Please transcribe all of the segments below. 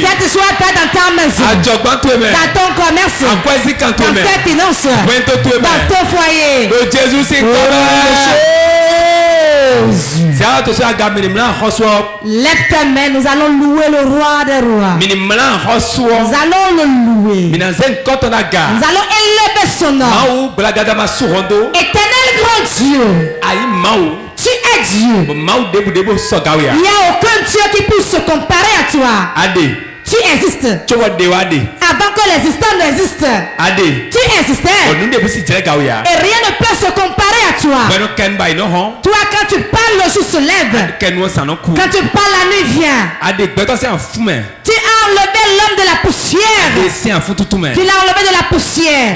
Cette soit faite dans ta maison, dans ton commerce, dans tes finances, dans ton foyer. Lève ta main, nous allons louer le roi des rois. Nous allons le louer. Nous allons élever son nom. Éternel grand Dieu, tu es Dieu. Il n'y a aucun Dieu qui puisse se comparer à toi. Tu existes. Avant que l'existant n'existe, tu existais. Et rien ne peut se comparer à toi. Toi, quand tu parles, le jour se lève. Quand tu parles, la nuit vient. Tu as enlevé l'homme de la poussière. Tu l'as enlevé de la poussière.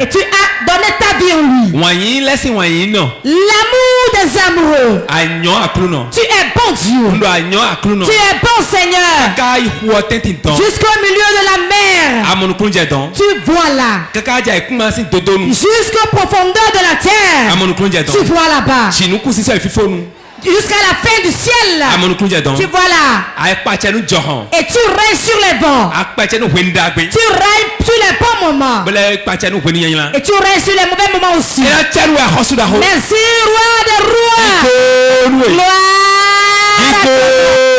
Et tu as donné ta vie en lui. L'amour des amoureux. Tu es bon Dieu. Tu es bon Seigneur. Jusqu'au milieu de la mer. Tu vois là. Jusqu'aux profondeurs de la terre. Tu vois là-bas. Jusqu'à la fin du ciel. Tu vois là. Et tu règnes sur les vents. Tu règnes sur les bons moments. Et tu règnes sur les mauvais moments aussi. Merci, roi des rois.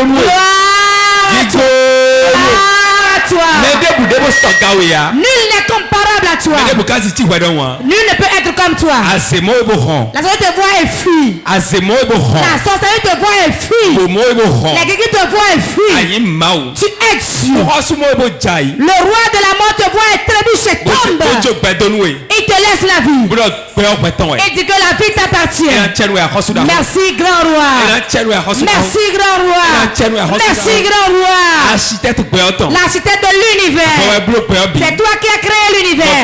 Gloire à toi. Nul n'est comparable à toi. Nul ne peut être comme toi. La sorcellerie te voit et fuit. La sorcellerie te voit et fuit. La guérison te voit et fuit. Tu es Dieu. Le roi de la mort te voit et trébuche et tombe. Il te laisse la vie. Il dit que la vie t'appartient. Merci grand roi. Merci grand roi. Merci grand roi. L'architecte de l'univers. C'est toi qui as créé l'univers.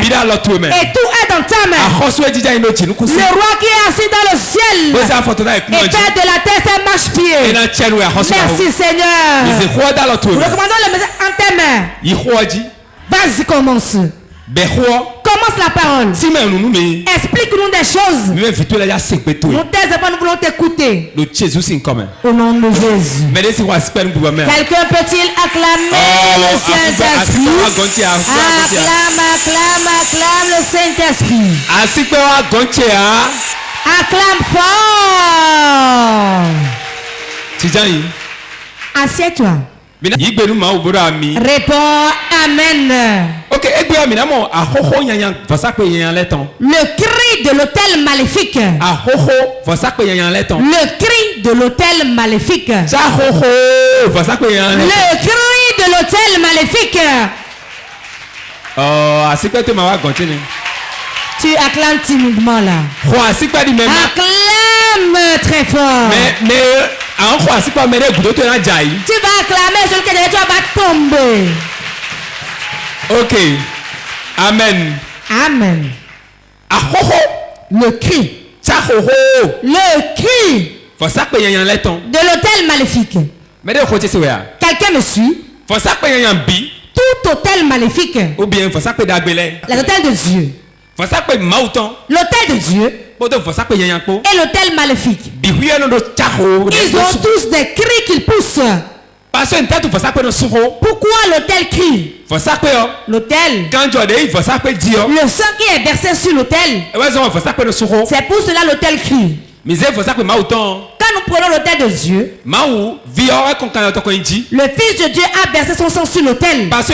Et tout est dans ta main. Le roi qui est assis dans le ciel et fait de la terre ses marche-pieds. Merci Seigneur. Nous recommandons le message en tes mains. Vas-y, commence. Commence la parole. Explique-nous des choses. Nous tes enfants, nous voulons t'écouter. Au nom de Jésus. Quelqu'un peut-il acclamer le Saint-Esprit? Acclame le Saint-Esprit. Acclame fort. Assieds-toi. Réponds Amen. Le cri de l'autel maléfique. Le cri de l'autel maléfique. Le cri de l'autel maléfique. Tu acclames timidement là. Acclame très fort. Tu vas acclamer celui qui est derrière toi va tomber. Ok. Amen. Amen. Le cri. Le cri de l'autel maléfique. Quelqu'un me suit? Tout autel maléfique. Ou bien l'autel de Dieu. L'autel de Dieu et l'autel maléfique. Ils ont tous des cris qu'ils poussent. Pourquoi l'autel crie? L'autel, le sang qui est versé sur l'autel, c'est pour cela l'autel crie. Quand nous prenons l'autel de Dieu, le Fils de Dieu a versé son sang sur l'autel. Quand vous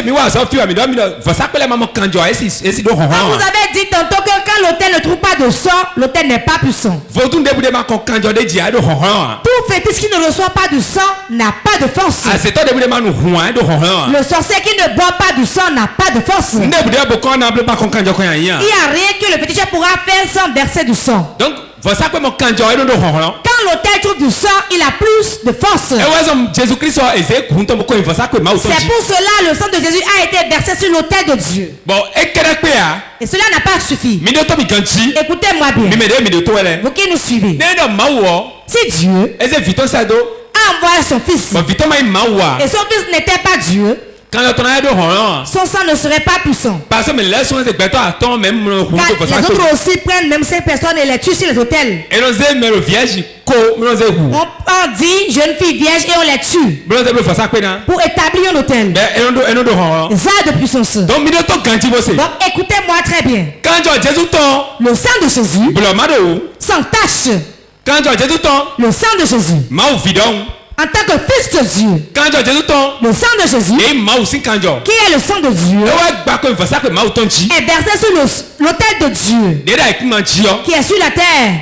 avez dit tantôt que quand l'autel ne trouve pas de sang, l'autel n'est pas puissant. Tout fétiche qui ne reçoit pas du sang n'a pas de force. Le sorcier qui ne boit pas du sang n'a pas de force. Il n'y a rien que le féticheur pourra faire sans verser du sang. Donc, quand l'autel trouve du sang, il a plus de force. C'est pour cela le sang de Jésus a été versé sur l'autel de Dieu. Et cela n'a pas suffi. Écoutez-moi bien. Vous qui nous suivez. Si Dieu a envoyé son fils et son fils n'était pas Dieu, son sang ne serait pas puissant. Car les autres aussi prennent même ces personnes et les tuent sur les autels. On dit jeune fille vierge et on les tue pour établir un autel. Ça de puissance. Donc écoutez-moi très bien. Le sang de Jésus sans tache. Le sang de Jésus en tant que fils de Dieu, le sang de Jésus, qui est le sang de Dieu, est versé sur l'autel de Dieu, qui est sur la terre.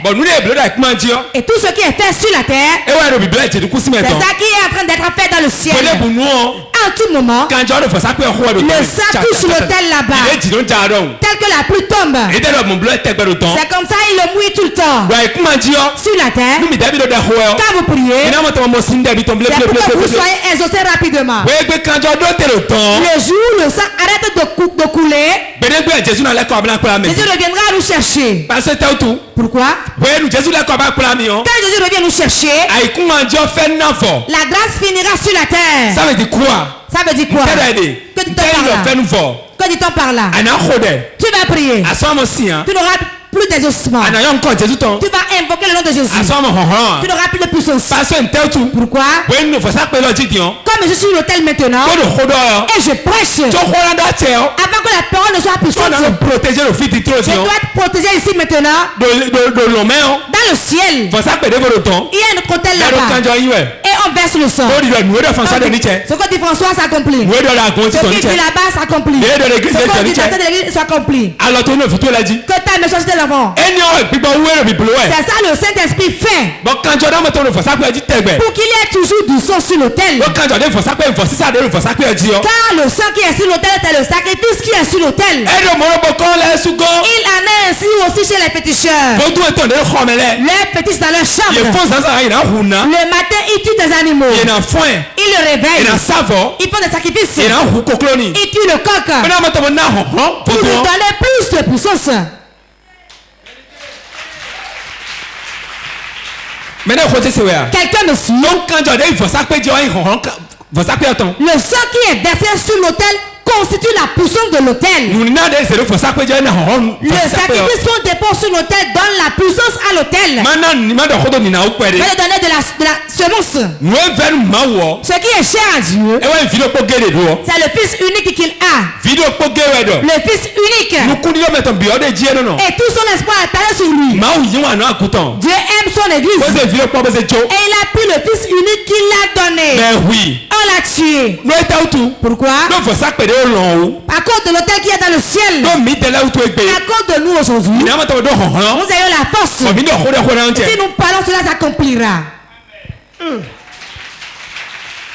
Et tout ce qui est fait sur la terre, c'est ça qui est en train d'être fait dans le ciel. En tout moment, le sang touche l'autel là-bas, tel que la pluie tombe. C'est comme ça, il le mouille tout le temps. Sur la terre, quand vous priez, c'est pour que vous soyez exaucés rapidement. Le jour où le sang arrête de couler, Jésus reviendra nous chercher. Pourquoi? Quand Jésus revient nous chercher, la grâce finira sur la terre. Ça veut dire quoi? Que dit-on par là? Tu vas prier. Tu n'auras plus d'exaucement. Tu vas invoquer le nom de Jésus. Tu n'auras plus de puissance. Pourquoi? Comme je suis sur l'autel maintenant et je prêche, avant que la parole ne soit puissante, je dois être protégé ici maintenant. Dans le ciel, il y a un autre autel là-bas et on verse le sang. Ce que dit François s'accomplit. Ce qui dit là-bas s'accomplit. Ce que dit dans l'église s'accomplit. Que ta méchanceté d'avant. C'est ça le Saint-Esprit fait. Pour qu'il y ait toujours du sang sur l'autel. Car le sang qui est sur l'autel, c'est le sacrifice qui est sur l'autel. Il en est ainsi aussi chez les féticheurs. Les fétiches dans leur chambre. Le matin, ils tuent des animaux. Ils le réveillent. Ils font des sacrifices. Ils tuent le coq. Pour lui donner plus de puissance. Quelqu'un me suit. Le sang qui est versé sur l'autel constitue la puissance de l'autel. Le sacrifice qu'on dépose sur l'autel donne la puissance à l'autel. Va lui donner de la semence. Ce qui est cher à Dieu, c'est le Fils unique qu'il a. Le Fils unique. Et tout son espoir est allé sur lui. Dieu aime son église. Et il a pris le Fils unique qu'il a donné. On l'a tué. Pourquoi? À cause de l'autel qui est dans le ciel. À cause de nous aujourd'hui, nous ayons la force. Si nous parlons, cela s'accomplira.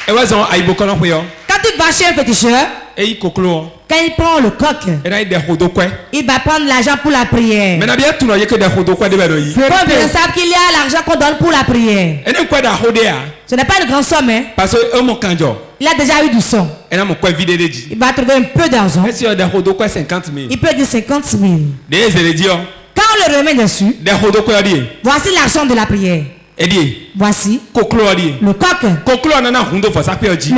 Quand tu vas chez un féticheur, quand il prend le coq, il va prendre l'argent pour la prière. Peu de savent qu'il y a l'argent qu'on donne pour la prière. Ce n'est pas une grande somme, hein? Il a déjà eu du sang. Il va trouver un peu d'argent. Il peut dire 50 000. Quand on le remet dessus, voici l'argent de la prière. Voici le coq. Le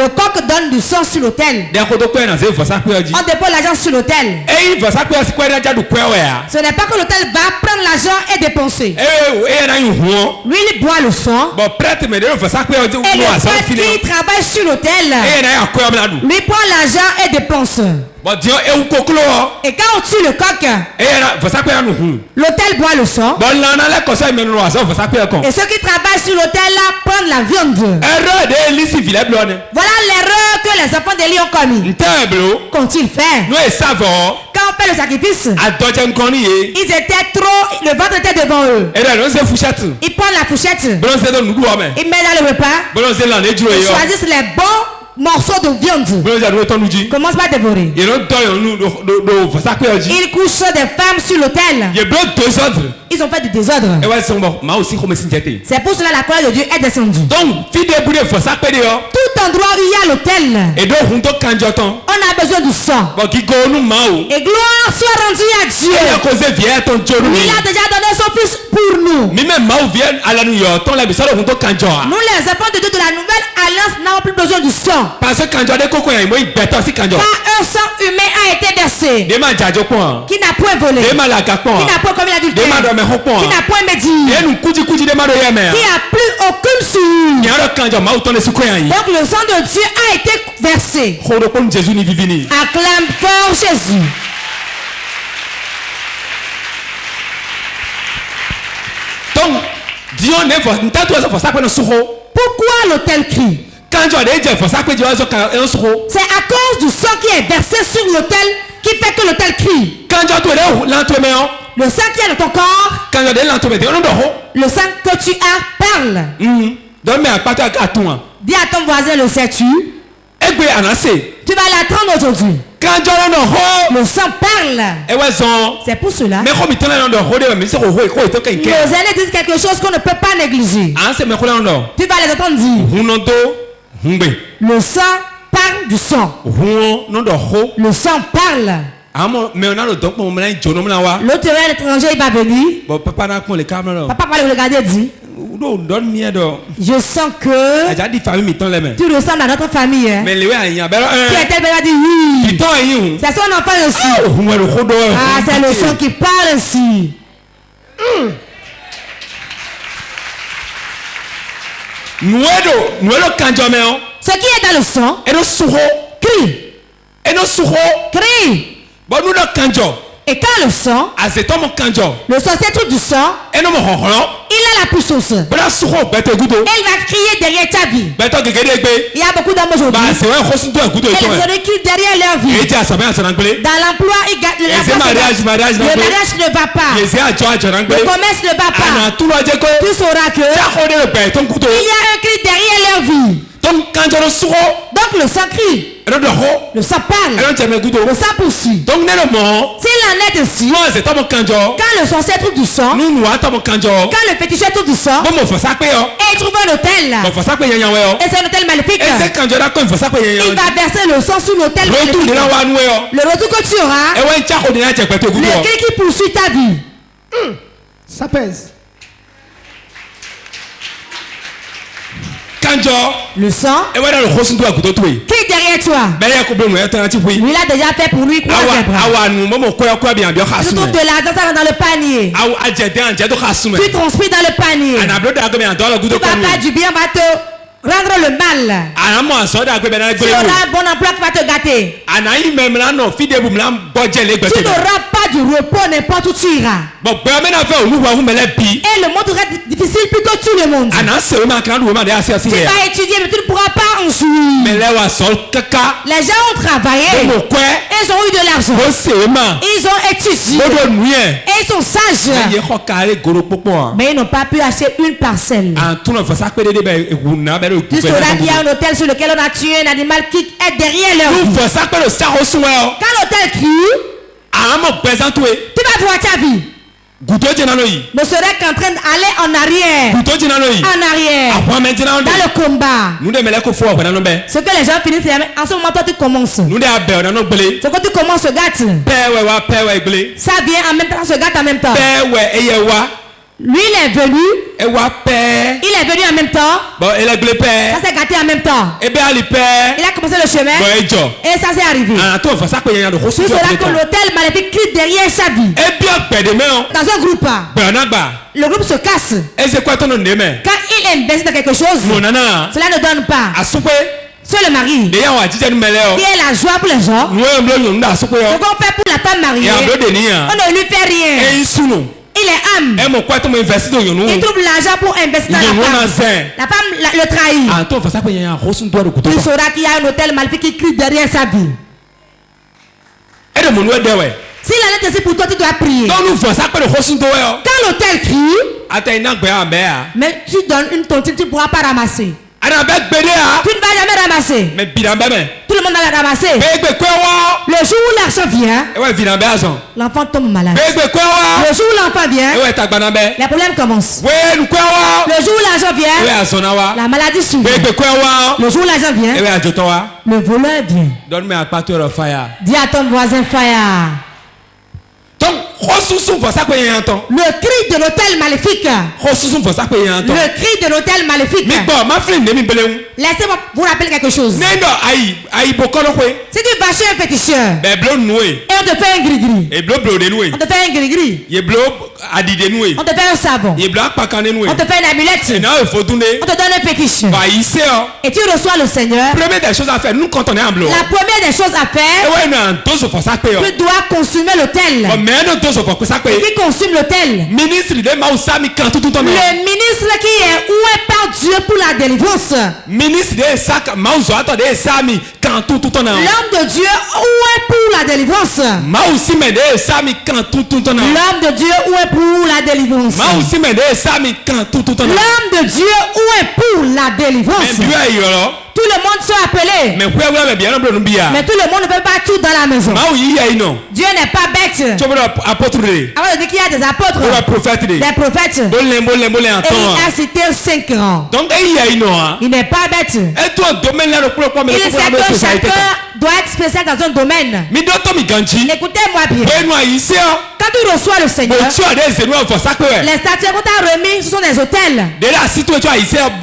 coq donne du sang sur l'autel. On dépose l'argent sur l'autel. Ce n'est pas que l'autel va prendre l'argent et dépenser. Lui, il boit le sang. Et le prêtre qui travaille sur l'autel, lui prend l'argent et dépense. Et quand on tue le coq, l'autel boit le sang. Et ceux qui travaillent sur l'autel là prennent la viande. Voilà l'erreur que les enfants d'Élie ont commis. Qu'ont-ils fait? Quand on fait le sacrifice, ils étaient trop, le ventre était devant eux. Ils prennent la fourchette, ils mettent dans le repas, ils choisissent les bons morceaux de viande. Commence par dévorer. Ils couchent des femmes sur l'autel. Ils ont fait du désordre. C'est pour cela la colère de Dieu est descendue. Donc, tout endroit où il y a l'autel, on avait a besoin du sang. Et gloire soit rendue à Dieu. Il a déjà donné son fils pour nous. Nous, les enfants de Dieu de la nouvelle alliance, n'avons plus besoin du sang. Car un sang humain a été versé. Qui n'a point volé. Qui n'a point commis l'adultère. Qui n'a point médit. Qui a plus aucune souillure. Donc le sang de Dieu a été versé. Acclame fort Jésus. Pourquoi l'autel crie? C'est à cause du sang qui est versé sur l'autel qui fait que l'autel crie. Le sang qui est dans ton corps, le sang que tu as parle. Dis à ton voisin, le sais-tu? Tu vas l'attendre aujourd'hui. Le sang parle. C'est pour cela. Nos aînés disent quelque chose qu'on ne peut pas négliger. Tu vas les entendre dire. Le sang parle du sang. Le sang parle. L'autre étranger il va venir. Papa va le regarder et dit. Je sens que tu ressembles à notre famille. Hein? Qui est-elle? Elle a dit oui. C'est son enfant aussi. Ah, c'est le sang qui parle ici. Ce qui est dans le sang crie. Crie. Et quand le sang, le sorcier trouve du sang, il a la puissance. Et il va crier derrière ta vie. Il y a beaucoup d'hommes aujourd'hui. Et les hommes crient derrière leur vie. Dans l'emploi, ils gardent le mariage ne va pas. Le commerce ne va pas. Tu sauras que il y a un cri derrière leur vie. Donc le sang crie. Le sang parle. Le sang poursuit. S'il en est ainsi, quand le sorcier trouve du sang, quand le féticheur trouve du sang, et il trouve un hôtel, et c'est un hôtel maléfique, il va verser le sang sur l'hôtel maléfique. Le retour que tu auras, le cri qui poursuit ta vie, ça pèse. Le sang qui est derrière toi. Lui l'a déjà fait pour lui. Tu trouves de l'argent, ça va dans le panier. Tu transpires dans le panier. Tu vas faire du bien, va te rendre le mal. Tu auras un bon emploi qui va te gâter. Tu n'auras pas du repos n'importe où tu iras. Et le monde sera difficile plus que tout le monde. Tu vas étudier mais tu ne pourras pas en jouir. Les gens ont travaillé. Ils ont eu de l'argent. Ils ont étudié. Et ils sont sages. Mais ils n'ont pas pu acheter une parcelle. Tu sauras qu'il y a un hôtel sur lequel on a tué un animal qui est derrière leur vie. Quand l'hôtel crie, tu vas voir ta vie. Ne serait qu'en train d'aller en arrière. En arrière. Dans le combat. Ce que les gens finissent, en ce moment, toi tu commences. Ce que tu commences se gâte. Ça vient en même temps, se gâte en même temps. Lui il est venu. Il est venu en même temps. Ça s'est gâté en même temps. Il a commencé le chemin. Et ça s'est arrivé. Tu sauras que l'hôtel maléfique crie derrière sa vie. Dans un groupe, le groupe se casse. Quand il investit dans quelque chose, cela ne donne pas. C'est le mari qui est la joie pour les gens. Ce qu'on fait pour la femme mariée, on ne lui fait rien. Il est âme. Il trouve l'argent pour investir dans la femme. La femme le trahit. Tu sauras qu'il y a un hôtel maléfique qui crie derrière sa vie. S'il en est ainsi pour toi, tu dois prier. Quand l'hôtel crie, mais tu donnes une tontine, tu ne pourras pas ramasser. Tu ne vas jamais ramasser. Tout le monde va la ramasser. Le jour où l'argent vient, l'enfant tombe malade. Le jour où l'enfant vient, les problèmes commencent. Le jour où l'argent vient, la maladie suit. Le jour où l'argent vient, le voleur vient. Donne-moi un pâteur de fire. Dis à ton voisin fire. Donc, le cri de l'hôtel maléfique. Le cri de l'hôtel maléfique. Laissez-moi vous rappeler quelque chose. Si tu vas chez un féticheur et on te fait un gris-gris, on te fait un gris-gris, on te fait un savon, on te fait une amulette, on te donne un fétiche et tu reçois le Seigneur. La première des choses à faire, nous quand on est en blanc, tu dois consumer l'hôtel. Et qui consume l'hôtel? Le ministre qui est oué par Dieu pour la délivrance. L'homme de Dieu oué pour la délivrance. L'homme de Dieu oué pour la délivrance. L'homme de Dieu oué pour la délivrance. Tout le monde sont appelés. Mais tout le monde ne peut pas tout dans la maison. Dieu n'est pas bête. Avant de dire qu'il y a des apôtres, des prophètes. Et il a cité 5 rangs. Il n'est pas bête. Il sait que chacun doit être spécial dans un domaine. Écoutez-moi bien. Quand tu reçois le Seigneur, les statues qu'on t'a remis, ce sont des hôtels.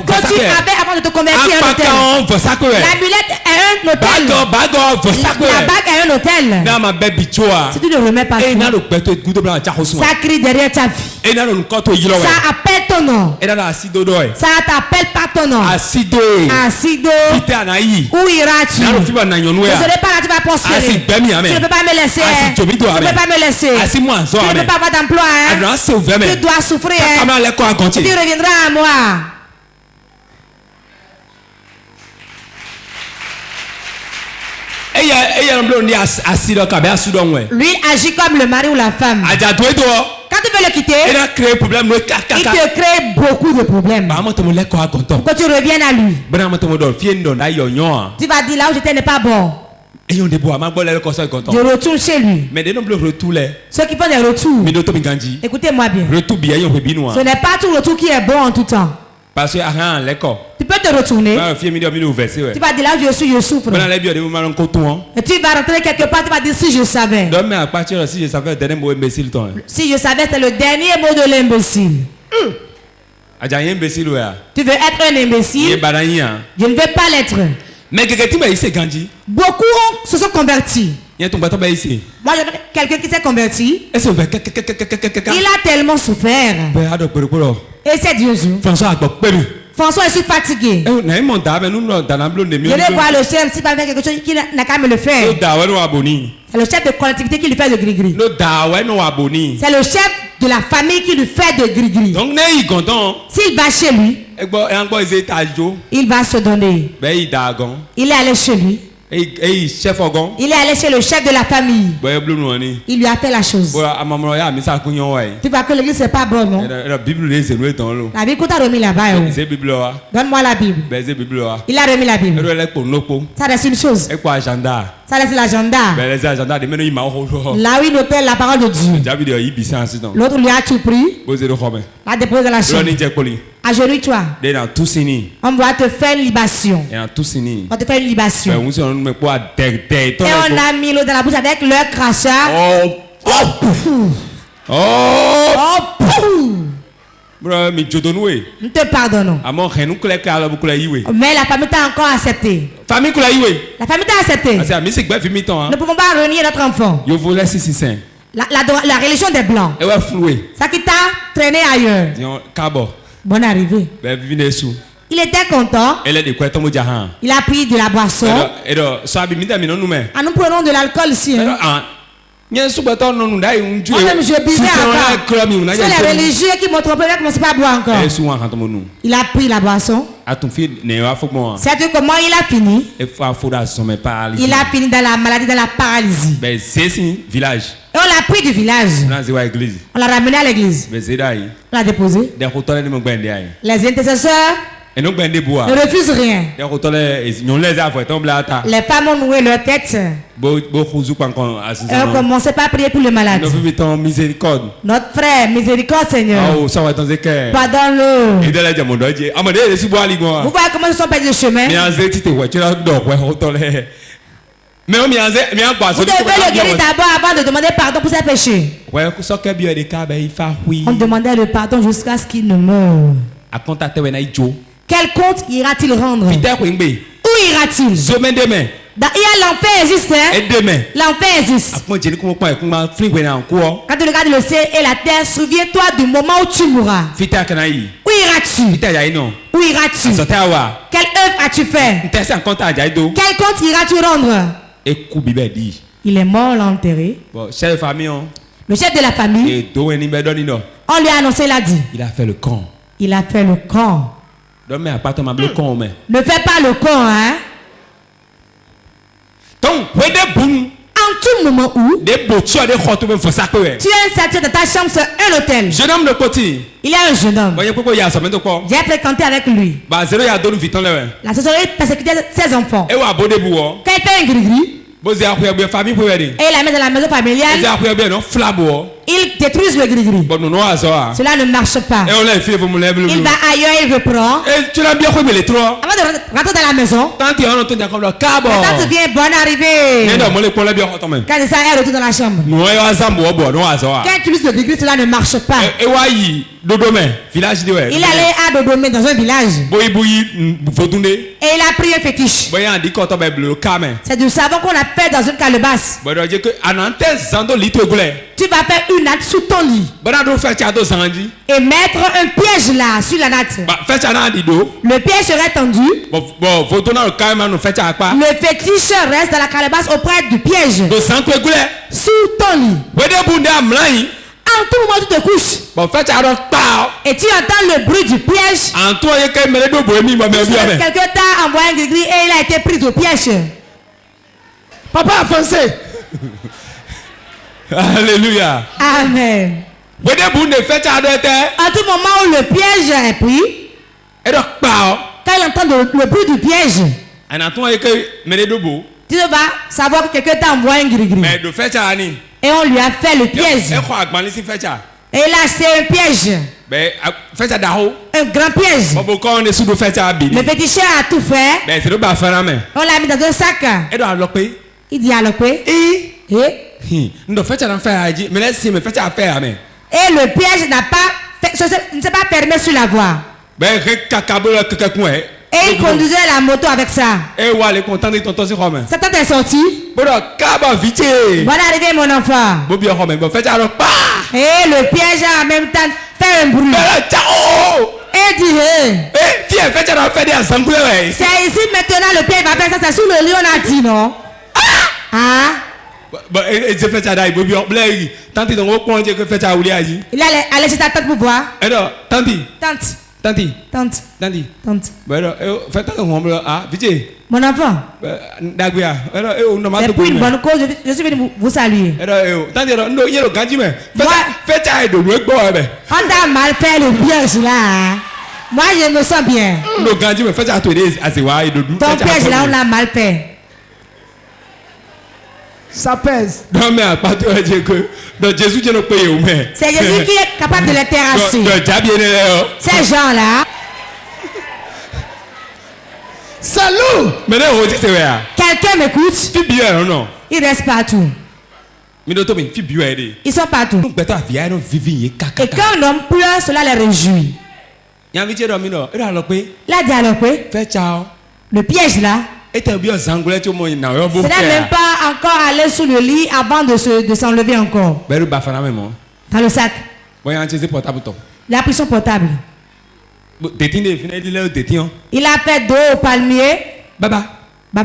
Quand tu avais avant de te convertir à un hôtel. L'amulette est un hôtel. La bague est un hôtel. Si tu ne remets pas ça crie derrière ta vie. Ça appelle ton nom. Ça t'appelle pas ton nom. Acido. Où iras-tu? Je ne serai pas là, tu vas prospérer. Tu ne peux pas me laisser. Tu ne peux pas me laisser. Tu ne peux pas avoir d'emploi. Tu dois souffrir. Tu reviendras à moi. Lui agit comme le mari ou la femme. Quand tu veux le quitter, il te crée beaucoup de problèmes. Quand tu reviens à lui, tu vas dire là où j'étais n'est pas bon. Je retourne chez lui. Ceux qui font des retours, écoutez-moi bien. Ce n'est pas tout retour qui est bon en tout temps. Tu peux te retourner. Tu vas dire là où je suis, je souffre. Et tu vas rentrer quelque part, tu vas dire si je savais. Si je savais, c'est le dernier mot de l'imbécile. Tu veux être un imbécile? Je ne veux pas l'être. Beaucoup se sont convertis. Moi, quelqu'un qui s'est converti, il a tellement souffert. Et c'est Dieu. François, je suis fatigué. Je vais voir le chef, s'il va faire quelque chose, qu'il n'a qu'à me le faire. C'est le chef de collectivité qui lui fait de gris-gris. C'est le chef de la famille qui lui fait de gris-gris. S'il va chez lui, il va se donner. Il est allé chez lui. Il est allé chez le chef de la famille. Il lui a fait la chose. Tu vois que l'église c'est pas bon, non? La Bible qu'on t'a remis là-bas. Donne-moi la Bible. Il a remis la Bible. Ça reste une chose. Ça reste l'agenda. Là où il notait la parole de Dieu. L'autre lui a tout pris. A déposé la chambre. Agenouille-toi. On va te faire une libation. On te fait une libation. Et on a mis l'eau dans la bouche avec leur crachat. Nous te pardonnons. Mais la famille t'a encore accepté. La famille t'a accepté. Nous ne pouvons pas renier notre enfant. La religion des Blancs. Ça qui t'a traîné ailleurs. Bonne arrivée. Il était content. Il a pris de la boisson. Nous prenons de l'alcool ici. Moi-même, je buvais encore. C'est les religieux qui m'ont trompé, je ne commence pas à boire encore. Il a pris la boisson. C'est comment il a fini. Il a fini dans la maladie, dans la paralysie. Et on l'a pris du village. On l'a ramené à l'église. On l'a déposé. Les intercesseurs Ne refuse rien. Les femmes ont noué leur tête. Elles ont commencé par prier pour le malade. Notre frère, miséricorde, Seigneur. Pardonne-le. Vous voyez comment ils sont perdus le chemin. Vous devez le guérir d'abord avant de demander pardon pour ses péchés. On demandait le pardon jusqu'à ce qu'il ne meure. Quel compte ira-t-il rendre? Où ira-t-il? Il y a l'enfer existe, hein? L'enfer existe. Quand tu regardes le ciel et la terre, souviens-toi du moment où tu mourras. Où iras-tu? Où iras-tu? Quelle œuvre as-tu fait? Quel compte iras-tu rendre? Il est mort, l'enterré. Le chef de la famille, on lui a annoncé, il a dit. Il a fait le camp. Il a fait le camp. Ne fais pas le camp, hein? En tout moment où tu as une statue de ta chambre sur un hôtel. Il y a un jeune homme. J'ai fréquenté avec lui. La sorcellerie persécutait ses enfants. Quand il fait un gris-gris, et il la met dans la maison familiale, ils détruisent le gris-gris. Cela ne marche pas. Il va ailleurs, il reprend. Avant de rentrer dans la maison, la tante vient, bonne arrivée. Quand ça, elle retourne dans la chambre. Quand tu utilises le gris-gris, cela ne marche pas. Il allait à Dodomé dans un village. Et il a pris un fétiche. C'est du savon qu'on a fait dans une calebasse. Tu vas faire une natte sous ton lit. Et mettre un piège là sur la natte. Le piège serait tendu. Le fétiche reste dans la calebasse auprès du piège. Sous ton lit. En tout moment tu te couches. Et tu entends le bruit du piège. Quelqu'un t'a envoyé un gris-gris et il a été pris au piège. Papa a foncé. Alléluia. Amen. En tout moment où le piège est pris, quand il entend le bruit du piège, tu vas savoir que quelqu'un t'a envoyé un gris-gris. Et on lui a fait le piège. Et là, c'est un piège. Un grand piège. Le féticheur a tout fait. On l'a mis dans un sac. Il dit à l'opé. Et le piège n'a pas ne s'est pas fermé sur la voie. Et il conduisait la moto avec ça. Satan est sorti. Voilà arrivé mon enfant. Et le piège a en même temps fait un bruit. Et dit c'est ici maintenant le piège va faire ça. C'est sous le lit on a dit non. Il allait chez ta tante pour voir. Tante. Mon enfant. C'est pour une bonne cause. Je suis venu vous saluer. On t'a mal fait le piège là. Moi je me sens bien. Ton piège là on l'a mal fait. Ça pèse. C'est Jésus qui est capable de les terrasser. Ces gens-là. Salut. Quelqu'un m'écoute. Il reste partout. Ils sont partout. Et quand un homme pleure, cela les réjouit. Il a dit alors le piège là. Ce n'est même pas encore aller sous le lit avant de s'enlever encore. Dans le sac. Il a pris son portable. Il a fait dos au palmier. Baba. Le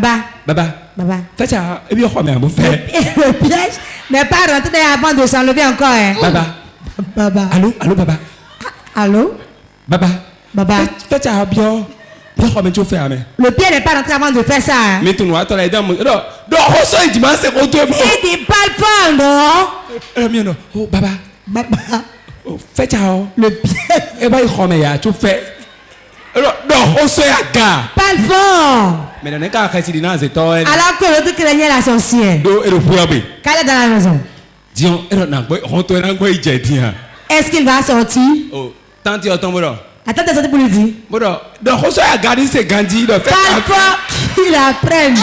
piège n'est pas rentré avant de s'enlever encore. Hein. Baba. Allô? Baba. Le pied n'est pas rentré avant de faire ça. Hein. Il dit parle pas, non? Le pied. Parle fort. Alors que l'autre craignait la sorcière. Quand elle est dans la maison. Est-ce qu'il va sortir? Attends, t'es sorti pour lui dire. Parle fort qu'il apprenne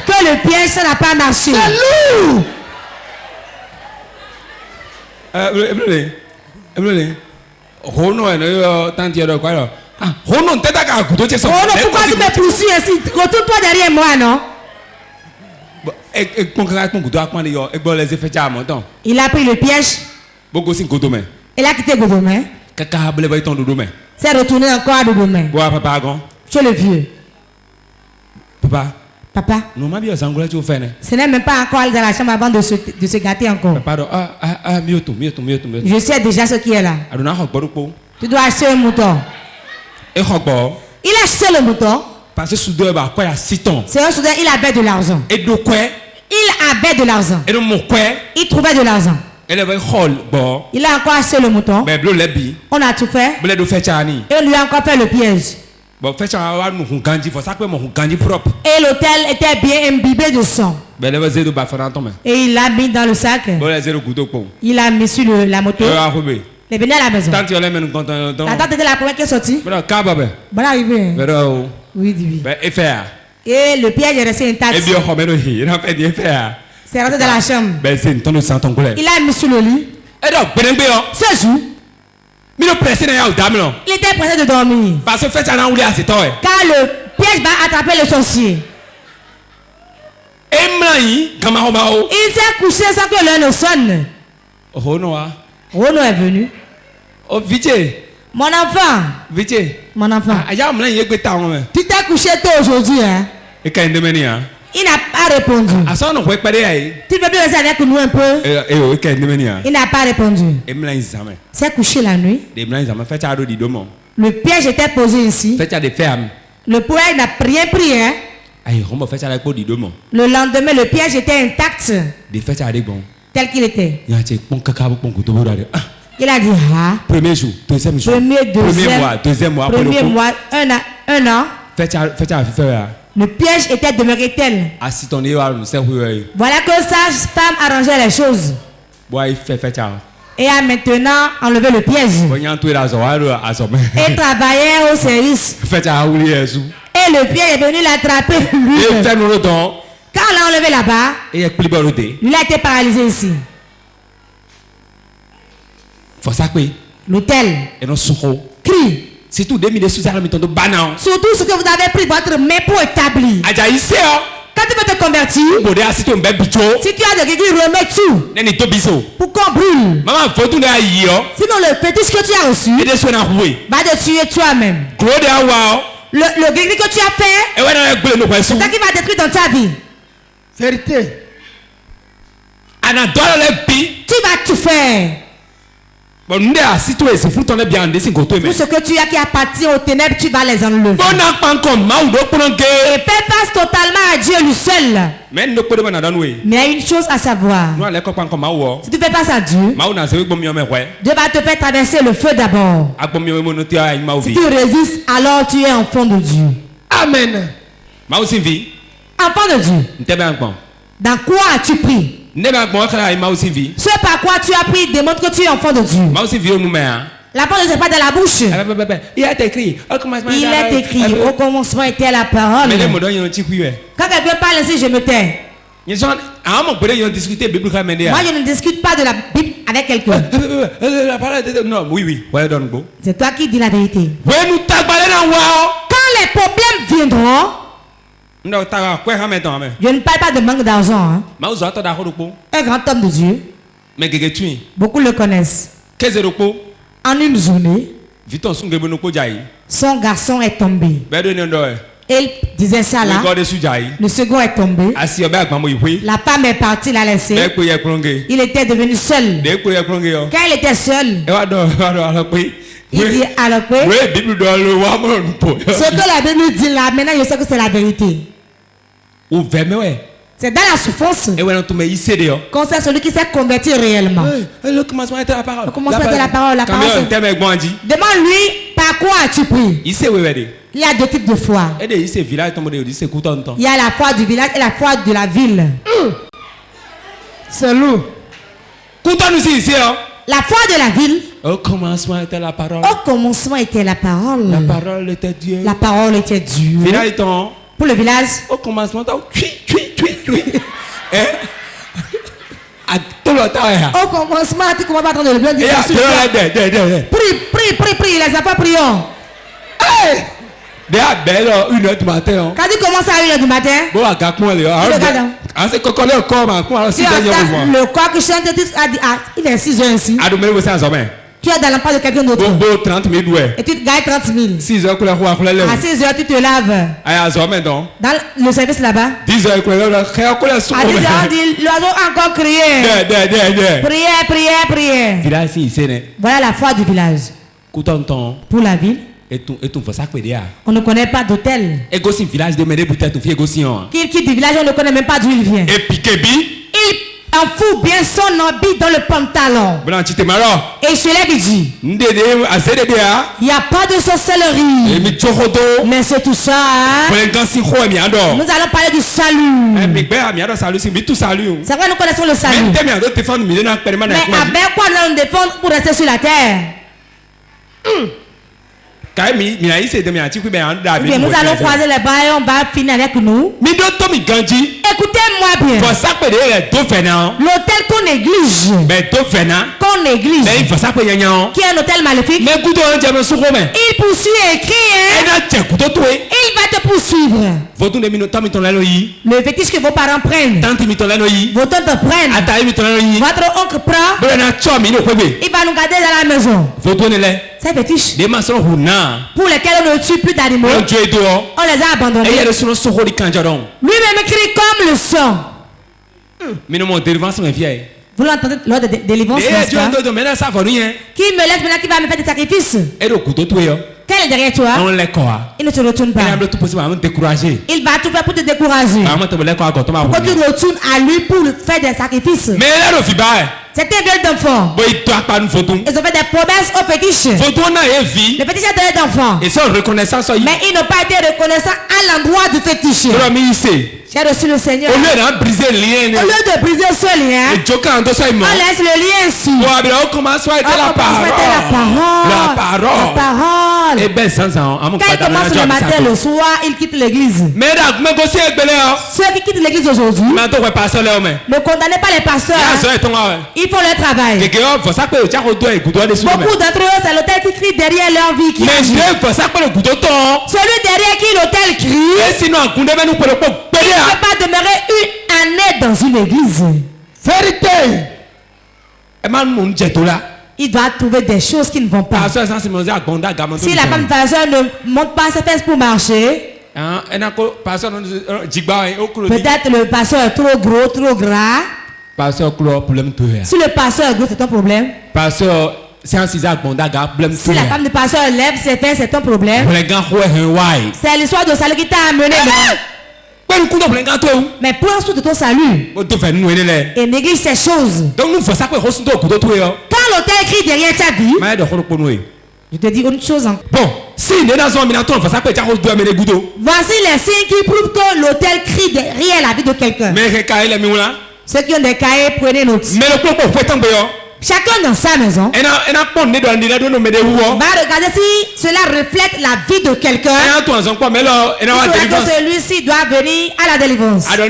que le piège, ça n'a pas marché. C'est lourd. Pourquoi tu me poursuis ainsi? Retourne-toi derrière moi, non? Il a pris le piège. Il a quitté Godomé. C'est retourné encore à Godomé. Tu es le vieux. Papa. Ce n'est même pas encore allé dans la chambre avant de se gâter encore. Je sais déjà ce qui est là. Tu dois acheter un mouton. Il a acheté le mouton. Parce que soudeur c'est un soudeur, il avait de l'argent. Il avait de l'argent. Il trouvait de l'argent. Il a encore acheté le mouton. On a tout fait. Et on lui a encore fait le piège. Et l'hôtel était bien imbibé de sang. Et il l'a mis dans le sac. Il l'a mis sur la moto. Il est venu à la maison. La tante était la première qui est sortie. Bon arrivé. Oui. Et le piège est resté intact. C'est rentré dans la chambre. Il a mis sur le lit. Ce jour, il était pressé de dormir. Car le piège va attraper le sorcier. Il s'est couché sans que l'heure ne sonne. Renaud est venu. Mon enfant. Mon enfant. Tu t'es couché tôt aujourd'hui, hein? Il n'a pas répondu. Tu peux plus rester avec nous un peu? Il n'a pas répondu. C'est couché la nuit. Le piège était posé ici. Le piège n'a rien pris, hein? Le lendemain, le piège était intact. Tel qu'il était. Il a dit, premier jour, deuxième jour, deuxième mois, un an. Le piège était demeuré tel. Voilà que sa femme arrangeait les choses. Et a maintenant enlevé le piège. Et travaillait au service. Et le piège est venu l'attraper lui. Quand on l'a enlevé là-bas, il a été paralysé ici. L'hôtel crie. Surtout ce que vous avez pris votre main pour établir. Quand tu veux te convertir, si tu as des guéguis, remets tout pour qu'on brûle. Sinon le fétiche que tu as reçu va te tuer toi-même. Le guéguis que tu as fait, c'est ça qui va détruire dans ta vie. Vérité. Tu vas tout faire. Tout ce que tu as qui appartient aux ténèbres, tu vas les enlever. Et fais face totalement à Dieu lui seul. Mais il y a une chose à savoir. Si tu fais face à Dieu, Dieu va te faire traverser le feu d'abord. Si tu résistes, alors tu es enfant de Dieu. Amen. Enfant de Dieu. Dans quoi as-tu pris? Ce par quoi tu as pris démontre que tu es enfant de Dieu. La parole n'est pas dans la bouche. Il est écrit. Au commencement était la parole. Quand quelqu'un parle ainsi, je me tais. Moi, je ne discute pas de la Bible avec quelqu'un. C'est toi qui dis la vérité. Quand les problèmes viendront, je ne parle pas de manque d'argent. Un grand homme de Dieu. Beaucoup le connaissent. En une journée, son garçon est tombé. Il disait ça là. Le second est tombé. La femme est partie, l'a laissé. Il était devenu seul. Quand il était seul, il dit alors ce que la Bible dit là, maintenant je sais que c'est la vérité. C'est dans la souffrance qu'on sait celui qui s'est converti réellement. Le commencement était la parole. Le commencement était la parole. La parole. Demande-lui par quoi as-tu pris. Il y a deux types de foi. Il y a la foi du village et la foi de la ville. C'est lourd. La foi de la ville. Au commencement était la parole. Au commencement était la parole. La parole était Dieu. La parole était Dieu. Pour le village. Au commencement, Au commencement, tu commences à entendre le bien dire. Prie, les enfants prions. Une heure du matin. Quand tu commences à 1h du matin. Le corps qui chante, il est 6h ici. Tu es dans l'emploi de quelqu'un d'autre. Et tu gagnes 30 000. À 6h, tu te laves. Dans le service là-bas. À 10h, on dit l'oiseau encore crié. Prière. Voilà la foi du village. Pour la ville. On ne connaît pas d'hôtel. Qui du village, on ne connaît même pas d'où il vient. Il enfoue bien son habit dans le pantalon. Et je l'ai dit. Il n'y a pas de sorcellerie. Mais c'est tout ça. Nous allons parler du salut. C'est vrai, nous connaissons le salut. Mais avec quoi nous allons nous défendre pour rester sur la terre? Nous allons croiser les bras et on va finir avec nous. Écoutez-moi bien. L'hôtel qu'on néglige. Qui est un hôtel maléfique. Il poursuit et crie. Il va te poursuivre. Le fétiche que vos parents prennent. Vos tantes prennent. Votre oncle prend. Il va nous garder dans la maison. C'est fétiche. Pour lesquels on ne tue plus d'animaux. On les a abandonnés. Lui-même écrit comme le sang. Vous l'entendez lors de délivrance, n'est-ce pas? Qui me laisse maintenant, qui va me faire des sacrifices? Quel est derrière toi? Il ne se retourne pas. Il va tout faire pour te décourager. Pourquoi tu retournes à lui pour faire des sacrifices? C'est un viol d'enfant. Ils ont fait des promesses aux fétiches. Le fétiche a donné d'enfants. Mais ils n'ont pas été reconnaissants à l'endroit du fétiche. J'ai reçu le Seigneur. Au lieu de briser ce lien, on laisse le lien ici. La parole. Quand il commence le matin, le soir, il quitte l'église. Ceux qui quittent l'église aujourd'hui, ne condamnez pas les pasteurs. Ils font leur travail. Beaucoup d'entre eux, c'est l'autel qui crie derrière leur vie. Celui derrière qui l'autel crie, il ne peut pas demeurer une année dans une église. Vérité. Il doit trouver des choses qui ne vont pas. Si la femme de pasteur ne monte pas ses fesses pour marcher, peut-être le pasteur est trop gros, trop gras. Si le pasteur est gros, c'est un problème. Si la femme de pasteur lève ses fesses, c'est un problème. C'est l'histoire de salut qui t'a amené. Mais prends soin de ton salut et néglige ces choses. Quand l'autel crie derrière ta vie, je te dis une chose. Voici les signes qui prouvent que l'autel crie derrière la vie de quelqu'un. Ceux qui ont des cahiers, prenez note. Chacun dans sa maison va regarder si cela reflète la vie de quelqu'un. Que celui-ci doit venir à la délivrance. Si tu lui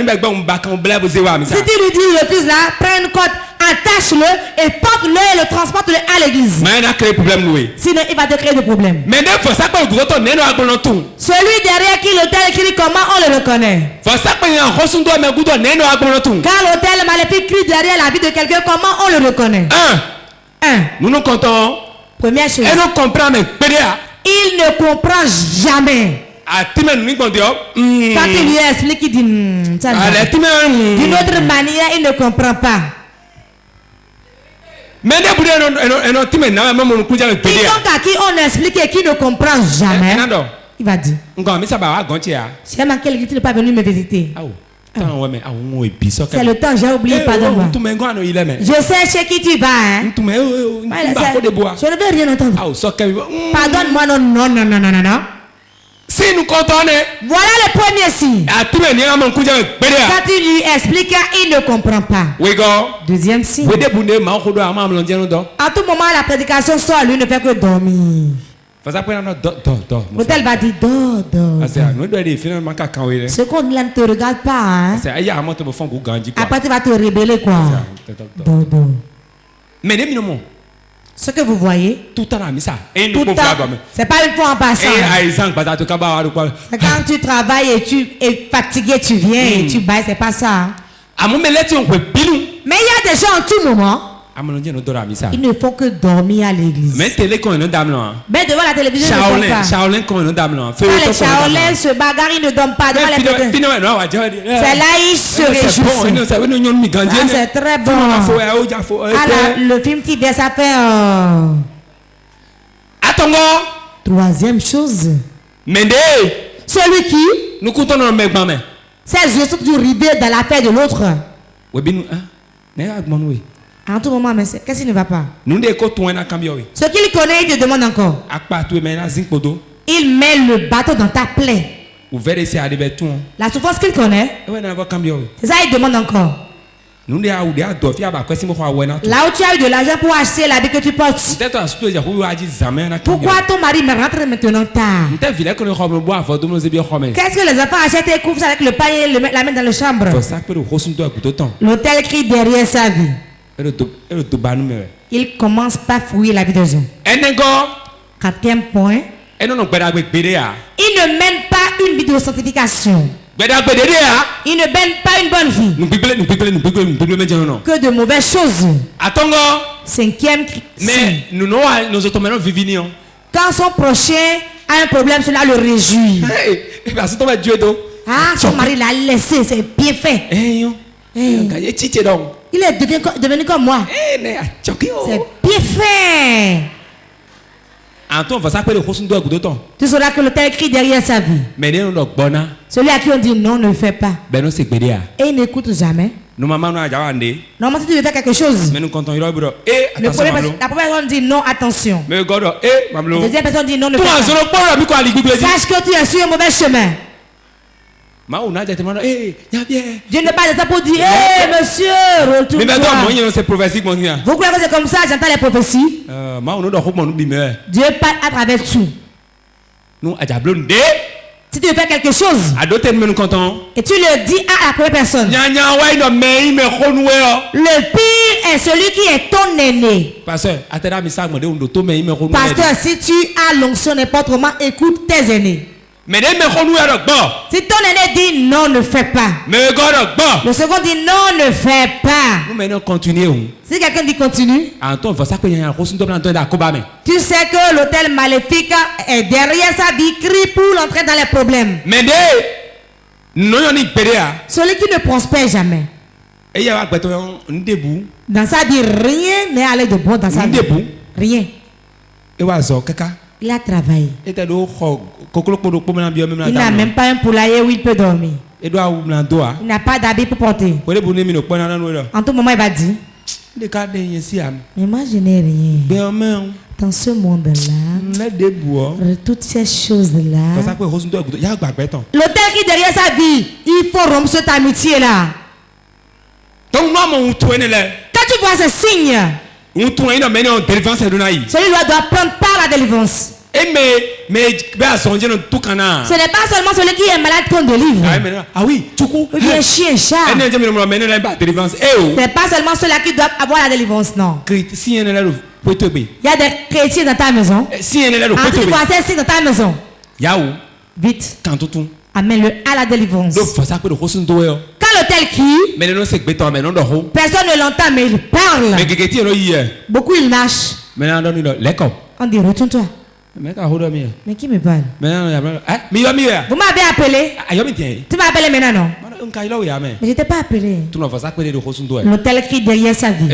dis le fils là, prends une côte, attache-le et porte-le et le transporte-le à l'église. Sinon il va te créer des problèmes. Celui derrière qui l'autel crie, comment on le reconnaît? Quand l'autel maléfique crie derrière la vie de quelqu'un, comment on le reconnaît? Nous nous comptons. Première chose. Et nous comprenons. Il ne comprend jamais. Quand il lui explique, il dit d'une autre manière, il ne comprend pas. Quiconque à qui on explique et qui ne comprend jamais, il va dire. C'est manqué, il n'est pas venu me visiter. C'est le temps, j'ai oublié, pardon. Je sais chez qui tu vas, hein. Je ne veux rien entendre. Pardonne-moi, non. Si nous comptons, voilà le premier signe. Quand tu lui expliques, il ne comprend pas. Deuxième signe. À tout moment, la prédication sort, lui ne fait que dormir. L'hôtel va dire dors. Ce qu'on ne te regarde pas, hein. Après tu vas te rébeller, quoi. Dors. Ce que vous voyez, tout le temps, c'est pas une fois en passant. C'est quand tu travailles et tu es fatigué, tu viens et tu bailles, c'est pas ça. Mais il y a des gens en tout moment. Ils ne font que dormir à l'église. Mais devant la télévision, ils ne dorment pas. Quand les Shaolins se bagarrent, ils ne dorment pas. C'est là ils se réjouissent. C'est très bon. Le film qui vient, ça fait... Troisième chose. Celui qui... Ses yeux sont toujours rivés dans l'affaire de l'autre. En tout moment, mais qu'est-ce qui ne va pas? Ce qu'il connaît, il te demande encore. Il met le bateau dans ta plaie. La souffrance qu'il connaît, c'est ça il demande encore. Là où tu as eu de l'argent pour acheter l'habit que tu portes. Pourquoi ton mari me rentre maintenant tard? Qu'est-ce que les enfants achètent et couvrent avec le panier et la mettent dans la chambre? L'hôtel crie derrière sa vie. Il commence par fouiller la vie des gens. Quatrième point. Il ne mène pas une vie de sanctification. Il ne mène pas une bonne vie. Que de mauvaises choses. Cinquième. Quand son prochain a un problème, cela le réjouit. Ah, son mari l'a laissé, c'est bien fait. Il est devenu comme moi. C'est bien fait. Tu sauras que l'autel crie derrière sa vie. Celui à qui on dit non ne le fait pas. Et il n'écoute jamais. Normalement, si tu veux faire quelque chose, la première personne dit non, attention. La deuxième personne dit non, ne fais pas. Sache que tu es sur un mauvais chemin. Dieu n'est pas là pour dire hé monsieur, retourne-toi. Vous croyez que c'est comme ça, j'entends les prophéties. Dieu parle à travers tout. Si tu veux faire quelque chose et tu le dis à la première personne, le pire est celui qui est ton aîné. Pasteur, si tu as l'onction n'importe comment, écoute tes aînés. Si ton aîné dit non, ne fais pas. Le second dit non, ne fais pas. Si quelqu'un dit continue, tu sais que l'autel maléfique est derrière sa vie, crie pour l'entrer dans les problèmes. Celui qui ne prospère jamais. Dans sa vie, rien n'est allé de bon dans sa vie. Rien. Il a travaillé. Il n'a même pas un poulailler où il peut dormir. Il n'a pas d'habit pour porter. En tout moment, il va dire, mais moi, je n'ai rien. Dans ce monde-là, toutes ces choses-là, l'autel qui est derrière sa vie, il faut rompre cette amitié-là. Quand tu vois ce signe, celui-là doit prendre part à la délivrance. Ce n'est pas seulement celui qui est malade qu'on délivre. Ou bien chien, chat. Ce n'est pas seulement ceux-là qui doivent avoir la délivrance, non. Il y a des chrétiens dans ta maison. En tout cas, c'est dans ta maison. Vite. Amène-le à la délivrance. Quand l'autel crie, personne ne l'entend, mais il parle. Beaucoup il marche. On dit retourne-toi. Mais qui me parle? Vous m'avez appelé. Tu m'as appelé maintenant, non? Mais je ne t'ai pas appelé. L'autel crie derrière sa vie.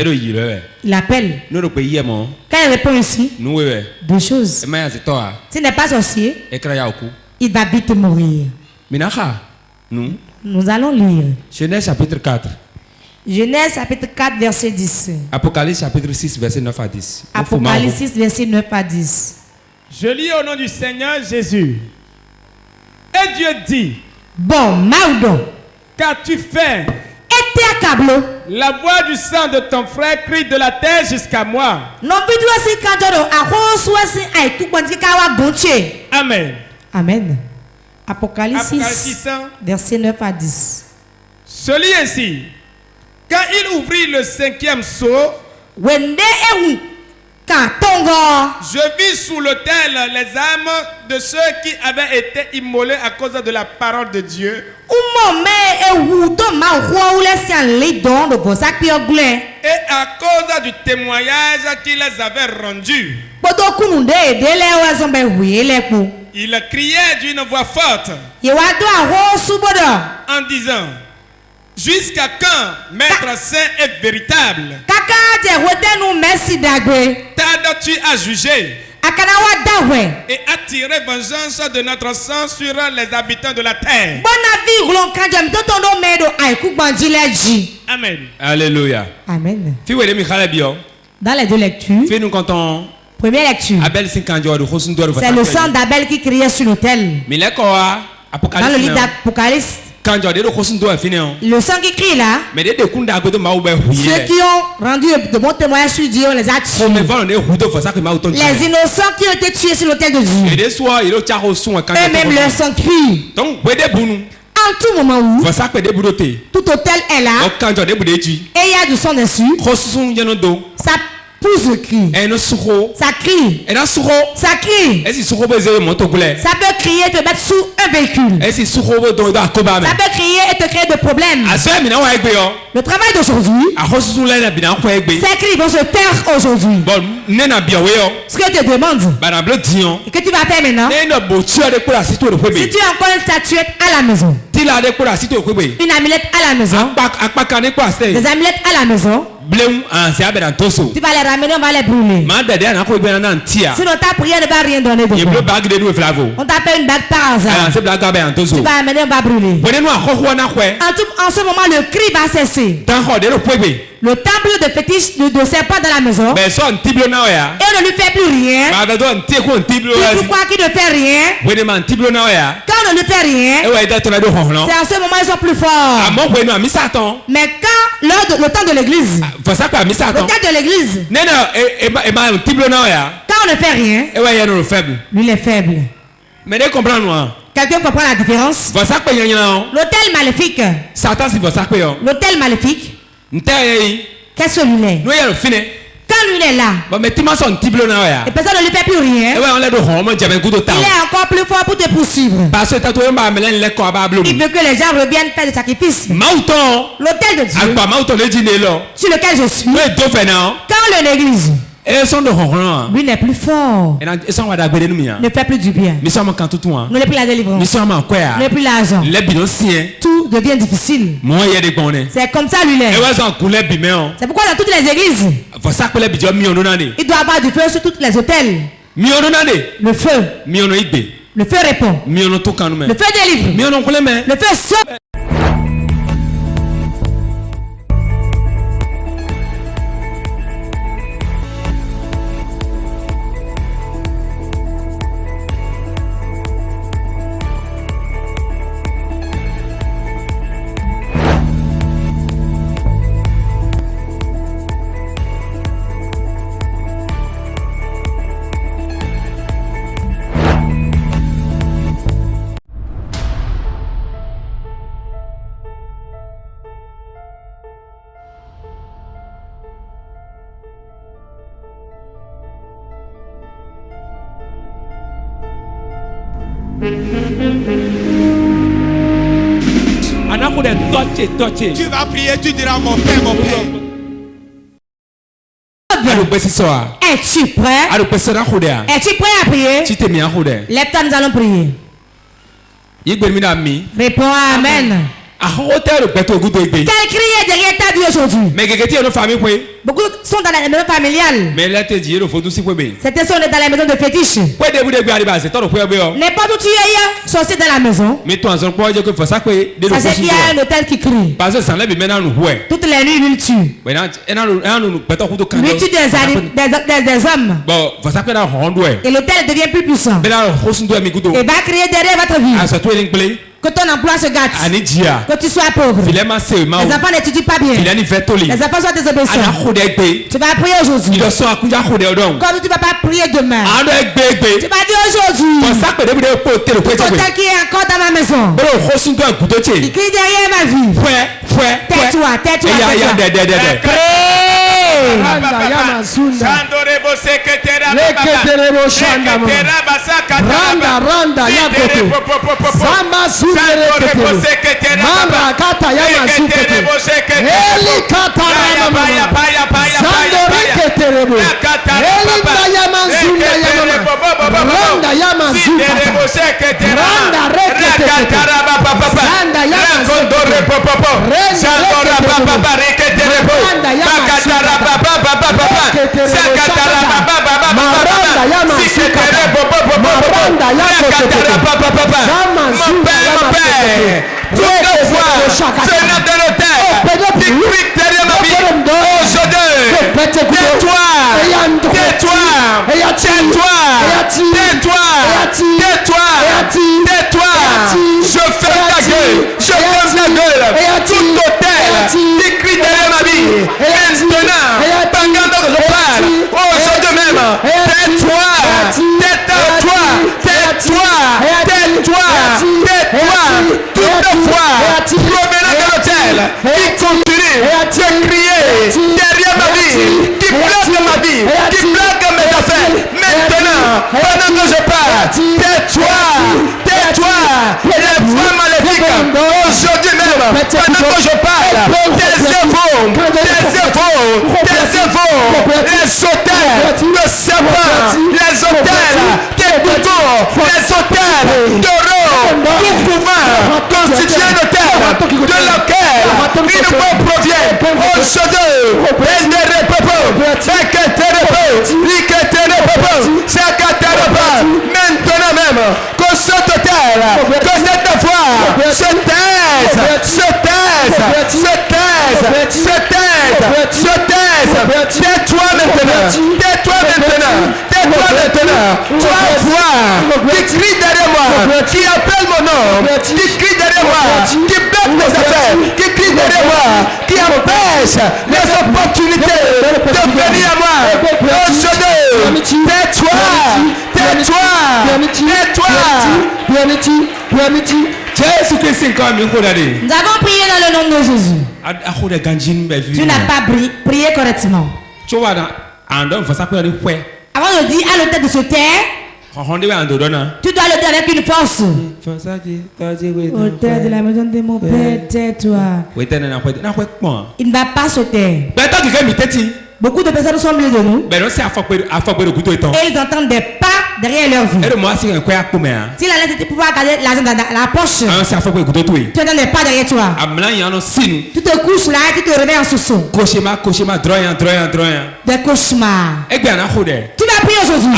Il appelle. Quand il répond ici, deux choses. S'il n'est pas sorcier, il va vite mourir. Nous allons lire. Genèse chapitre 4. Genèse chapitre 4 verset 10. Apocalypse chapitre 6 verset 9 à 10. Apocalypse 6 verset 9 à 10. Je lis au nom du Seigneur Jésus. Et Dieu dit: Bon, Maudon, qu'as-tu fait? Et t'es accablo. La voix du sang de ton frère crie de la terre jusqu'à moi. Amen. Amen. Apocalypse 6, verset 9 à 10. Se lit ainsi. Quand il ouvrit le 5e sceau, je vis sous l'autel les âmes de ceux qui avaient été immolés à cause de la parole de Dieu. Et à cause du témoignage qu'il les avait rendu. Il criait d'une voix forte en disant: jusqu'à quand, Maître Saint et véritable, tardes-tu à juger et à tirer vengeance de notre sang sur les habitants de la terre? Amen. Alléluia. Amen. Dans les deux lectures, première lecture, c'est le sang d'Abel qui criait sur l'autel. Dans le livre d'Apocalypse, le sang qui crie là, ceux qui ont rendu de bons témoignages sur Dieu, on les a tués. Les innocents qui ont été tués sur l'autel de Dieu, eux-mêmes leur sang crie. En tout moment où tout autel est là et il y a du sang dessus, ça pousse le cri. Ça crie. Ça crie. Ça peut crier et te mettre sous un véhicule. Ça peut crier et te créer des problèmes. Le travail d'aujourd'hui, ces cris vont se taire aujourd'hui. Ce que je te demande et que tu vas faire maintenant, si tu as encore une statuette à la maison, une amulette à la maison, des amulettes à la maison, tu vas les ramener, on va les brûler. Sinon ta prière ne va rien donner de bon. On t'appelle une bague par hasard. Tu vas amener, on va brûler. En ce moment, le cri va cesser. Le temple de fétiche ne sert pas dans la maison. Et on ne lui fait plus rien. Tu crois qu'il ne fait rien. Quand on ne lui fait rien, c'est en ce moment ils sont plus forts. Mais quand le temps de l'église, le temps de l'église, quand on ne fait rien, lui il est faible. Quelqu'un comprend la différence? L'autel maléfique. L'autel maléfique. Qu'est-ce que lui est? Quand lui est là, et personne ne lui fait plus rien, il est encore plus fort pour te poursuivre. Il veut que les gens reviennent faire des sacrifices. L'autel de Dieu sur lequel je suis, quand l'église, lui n'est plus fort, ne fait plus du bien, ne n'est plus la délivrance, ne n'est plus l'argent, tout devient difficile. C'est comme ça lui l'est. C'est pourquoi dans toutes les églises, il doit avoir du feu sur tous les hôtels. Le feu. Le feu répond. Le feu délivre. Le feu sauve. Tu vas prier, tu diras: mon Père, mon Père. Es-tu prêt? Es-tu prêt à prier? Lève-toi, nous allons prier. Réponds Amen. Quel cri est derrière ta vie aujourd'hui? Beaucoup sont dans la maison familiale. Certains sont dans la maison de fétiche. N'importe où tu es, sorcier dans la maison. Sachez qu'il y a un hôtel qui crie. Toutes les nuits, il tue. Il tue des hommes. Et l'hôtel devient plus puissant. Et va crier derrière votre vie. Que ton emploi se gâte. Que tu sois pauvre. Les enfants n'étudient pas bien. Les enfants sont désobéissants. Tu vas prier aujourd'hui. Comme tu ne vas pas prier demain. Tu vas dire aujourd'hui. L'hôtel qui est encore dans ma maison. Il crie derrière ma vie. Tais-toi, tais-toi. Je ferme ta gueule. Tout hôtel qui crie derrière ma vie. Maintenant, pendant que je parle, aujourd'hui même, tais-toi, toutefois, provenant de l'hôtel, qui continue de crier derrière ma vie, qui bloque ma vie, qui bloque mes affaires. Maintenant, pendant que je parle, tais-toi, les voix maléfiques, aujourd'hui même, pendant que je parle, les hôtels de serpents, les hôtels des boutons, les hôtels d'euros, tout pouvant constituer un hôtel de lequel une bonne provient aujourd'hui, et des repos, maintenant même, que cet hôtel, que cette voix se taise. Tais-toi maintenant. Toi, voix qui crie derrière moi, qui appelle mon nom, qui crie derrière moi, qui bloque mes affaires, qui crie derrière moi, qui empêche les opportunités de venir à moi. Aujourd'hui, tais-toi. Nous avons prié dans le nom de Jésus. Tu n'as pas prié correctement. Avant de dire à l'hôtel de se taire, tu dois le dire avec une force. Hôtel de la maison de mon père, tais-toi. Il ne va pas se taire. Beaucoup de personnes sont au milieu de nous. Et ils entendent des pas derrière leur vie. Si la lettre était pouvoir garder l'argent dans la poche, tu entends des pas derrière toi. Tu te couches là et tu te réveilles en sous-sol. Des cauchemars. Tu vas prier aujourd'hui.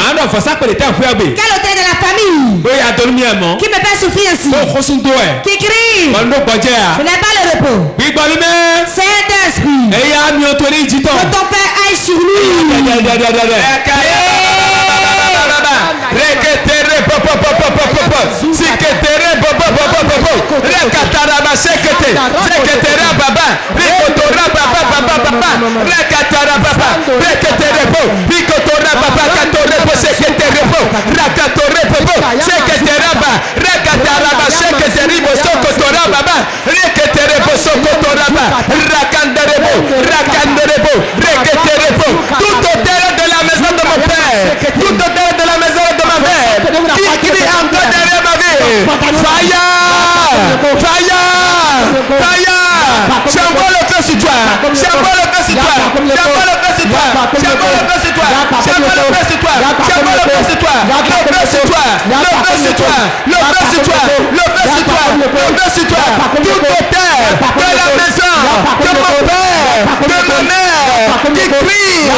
Quel hôtel de la famille qui me fait souffrir ainsi, qui crie, ce n'est pas le repos. Saint-Esprit, que ton père aille sur lui. Tout hôtel de la maison de mon père, tout hôtel de la maison de ma mère, qui crie encore derrière ma vie. J'envoie le feu sur toi. Tout hôtel de la maison, de mon père, de ma mère, qui crie,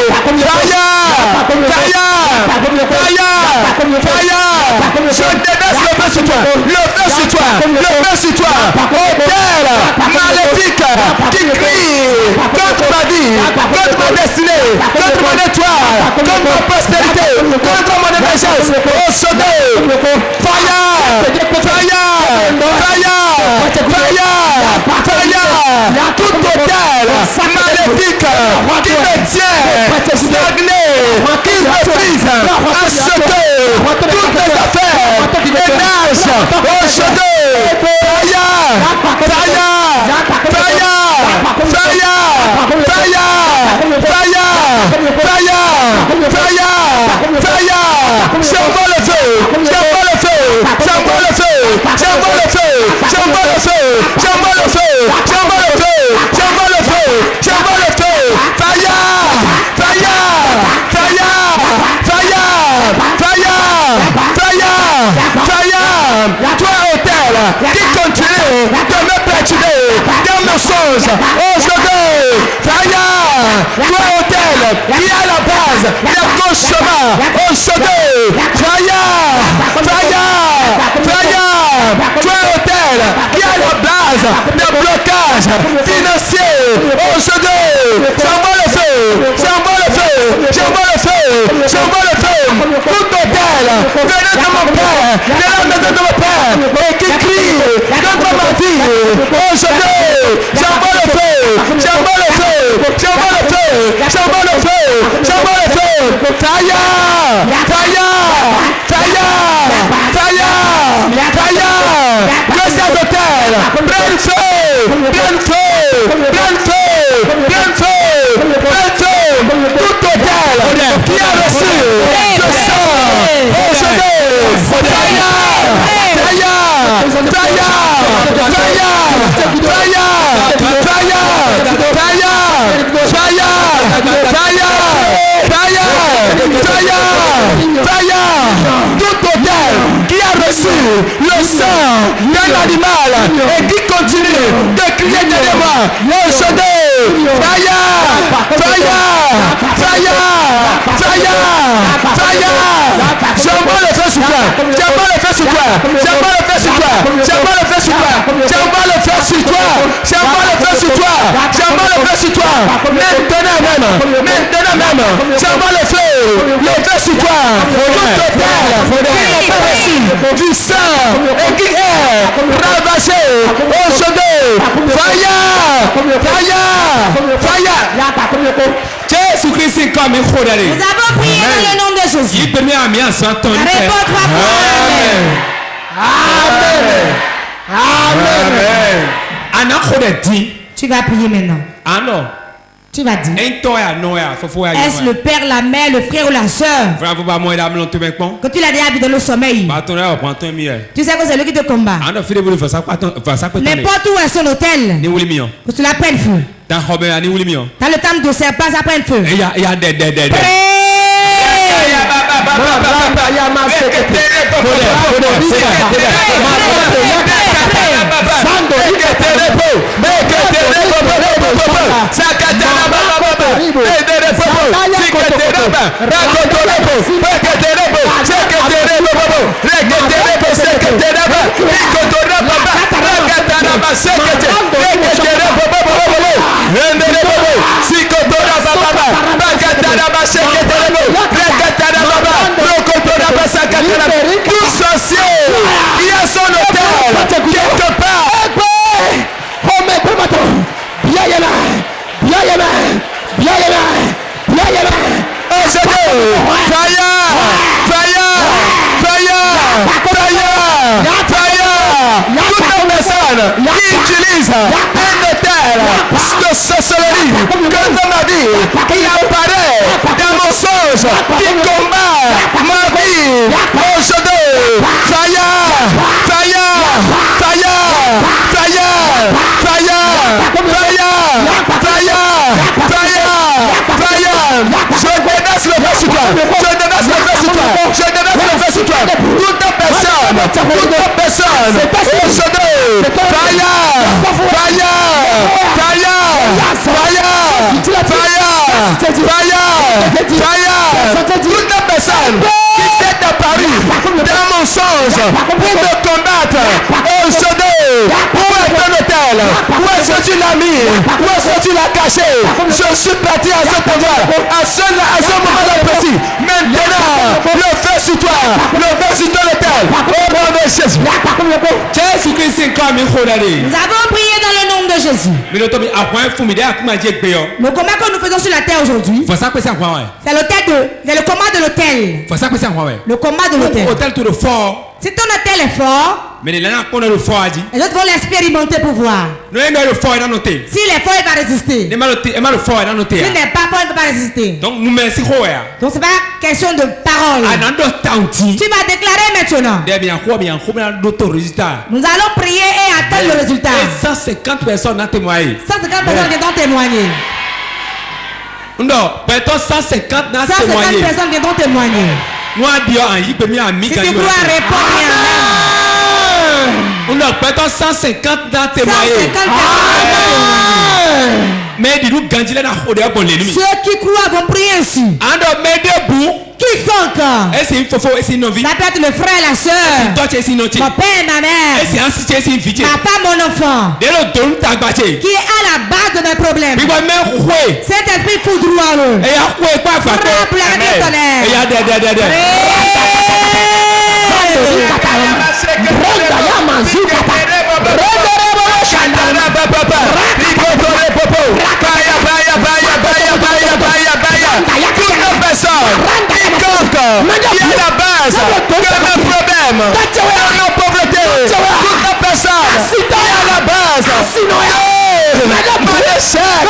je déverse le feu sur toi, le feu sur toi, le feu sur toi, autel maléfique qui crie contre ma vie, contre ma destinée, contre mon étoile, contre ma postérité, contre mon émergence, au sommet, tout autel maléfique qui me tient stagné, qui refuse à sauter toutes mes affaires, émerge au sommet, j'envoie le feu, j'envoie le feu, j'envoie le feu, j'envoie le feu, j'envoie le feu, j'envoie le feu, j'envoie le feu, j'envoie le feu, j'envoie le feu, toi autel qui continue de me perturber dans mes songes, aujourd'hui, toi autel qui est à la base des cauchemars, aujourd'hui, toi autel qui est à la base des blocages financiers, aujourd'hui, j'envoie le feu, j'envoie le feu, j'envoie le feu, j'envoie le feu, tout autel, venez de mon père, de la maison de mon père, et qui crie contre ma vie, aujourd'hui, j'envoie le feu, j'envoie le feu, j'envoie le feu, j'envoie le feu, j'envoie le feu, que cet hôtel prenne feu, prenne feu, prenne feu, prenne feu, prenne feu, tout hôtel qui a reçu le sang, aujourd'hui, tout hôtel qui a reçu le sang d'un animal et qui continue de crier derrière moi, aujourd'hui, j'envoie le feu sur toi, j'envoie le feu sur toi, j'envoie le feu sur toi, j'envoie le feu sur toi, j'envoie le feu sur toi, j'envoie le feu sur toi, j'envoie le feu sur toi, maintenant même, j'envoie le feu sur toi, tout total, qui est reçu du sang et qui est ravagé aujourd'hui, Jésus-Christ comme il faut d'aller. Nous avons prié dans le nom de Jésus. Réponds-toi Amen. Tu vas prier maintenant. Ah non. Tu vas dire. Est-ce le père, la mère, le frère ou la soeur? Que tu l'as déjà vu dans le sommeil. Tu sais que c'est lui qui te combat. N'importe où est son hôtel. Que tu l'appelles feu. Dans le temps de serpent, ça prend feu. Tout sorcier qui a son hôtel quelque part. Toute personne qui utilise un hôtel de sorcellerie contre ma vie, qui apparaît dans mon songe, qui combat ma vie, aujourd'hui, je dénonce le feu sur toi, je dénonce le feu sur toi, je dénonce le feu sur toi. Toute personne toute personne, toute personne qui s'est apparu dans mon sens pour me combattre, aujourd'hui, où est ton hôtel? Où est-ce que tu l'as mis? Où est-ce que tu l'as caché? Je suis parti à cet endroit, à ce moment-là précis. Maintenant, le feu sur toi, le feu sur ton hôtel. Au nom de Jésus. Nous avons prié dans le nom de Jésus. Le combat que nous faisons sur la terre aujourd'hui, c'est le combat de l'hôtel. Le combat de l'hôtel. Si ton hôtel est fort, les autres vont l'expérimenter pour voir. S'il est fort, il va résister. S'il n'est pas fort, il ne peut pas résister. Donc c'est pas question de parole. Tu vas déclarer maintenant. Nous allons prier et attendre le résultat. 150 personnes ont témoigné. 150 personnes qui ont témoigné. Non, 150 personnes qui ont témoigné. Si tu crois, réponds bien. On a peut-être 150 dans témoigner. Mais dis-nous, ceux qui croient vont prier ainsi. Quiconque. Ça peut être le frère, la soeur. Mon père, ma mère. Ma femme, mon enfant. Qui est à la base de mes problèmes. Cet esprit foudroyeux. Frappe la tonnerre. Qui est la base de mes problèmes, de nos pauvretés, toute la personne qui est à la base de mon échec,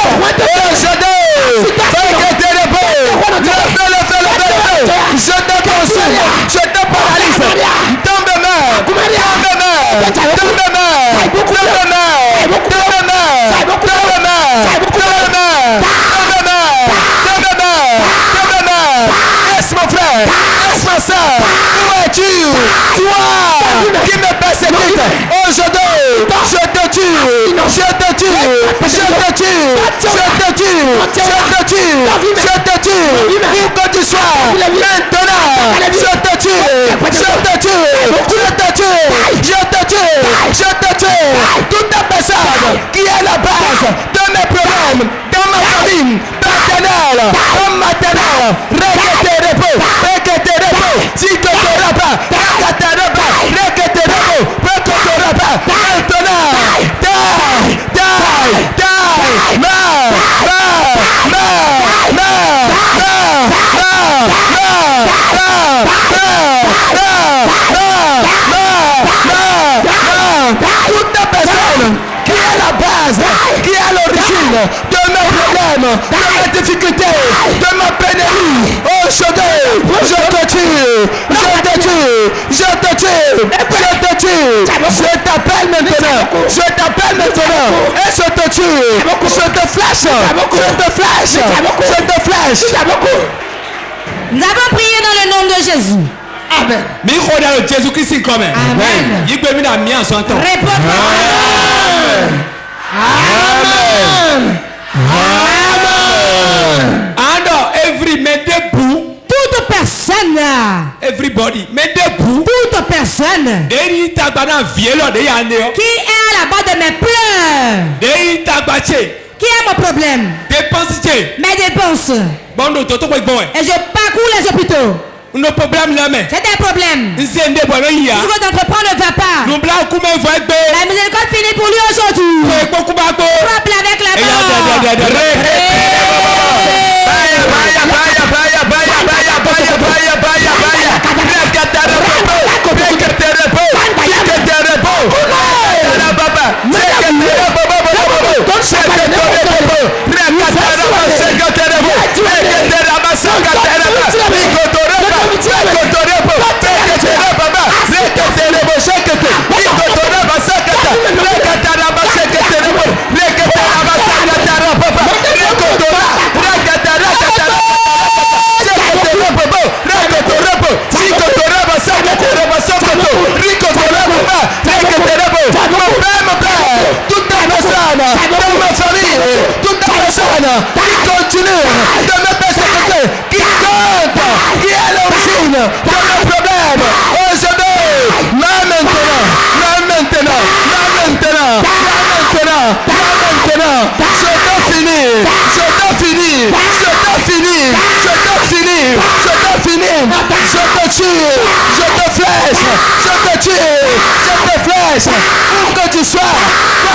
je te consume, je te paralyse, dans mes mains, mon frère, laisse-moi ça. Où es-tu? Toi qui me persécute, aujourd'hui, je te tue, je te tue, je te tue, je te tue, je te tue, je te tue. Où que tu sois, maintenant, je te tue, je te tue, je te tue, je te tue, je te tue. Toute la personne qui est la base de mes problèmes, dans ma famille, paternelle, comme maternelle, qui est la base, qui est l'origine de mes problèmes, de mes difficultés, de ma pénurie. Aujourd'hui, je te tue, je te tue, je te tue, je te tue. Je t'appelle maintenant, je t'appelle maintenant, et je te tue, je te flash, je te flash, je te flash. Nous avons prié dans le nom de Jésus. Amen. Jésus-Christ comme Amen. Réponds. Amen. Amen. And every man debout. Toute personne. Everybody. Mais debout. Toute personne. Qui est à la base de mes pleurs. Qui est mon problème? Mes dépenses. Et je parcours les hôpitaux. Nos problèmes là, mais c'est des problèmes. Ce que d'entreprendre ne va pas. La miséricorde finit pour lui aujourd'hui. Frappe avec la main. de mes problèmes. Aujourd'hui, maintenant, maintenant, maintenant, maintenant, maintenant, je dois finir, je dois finir, je dois finir, je dois finir, je dois finir, je te tue, je te flèche, je te tue, je te flèche, où que tu sois,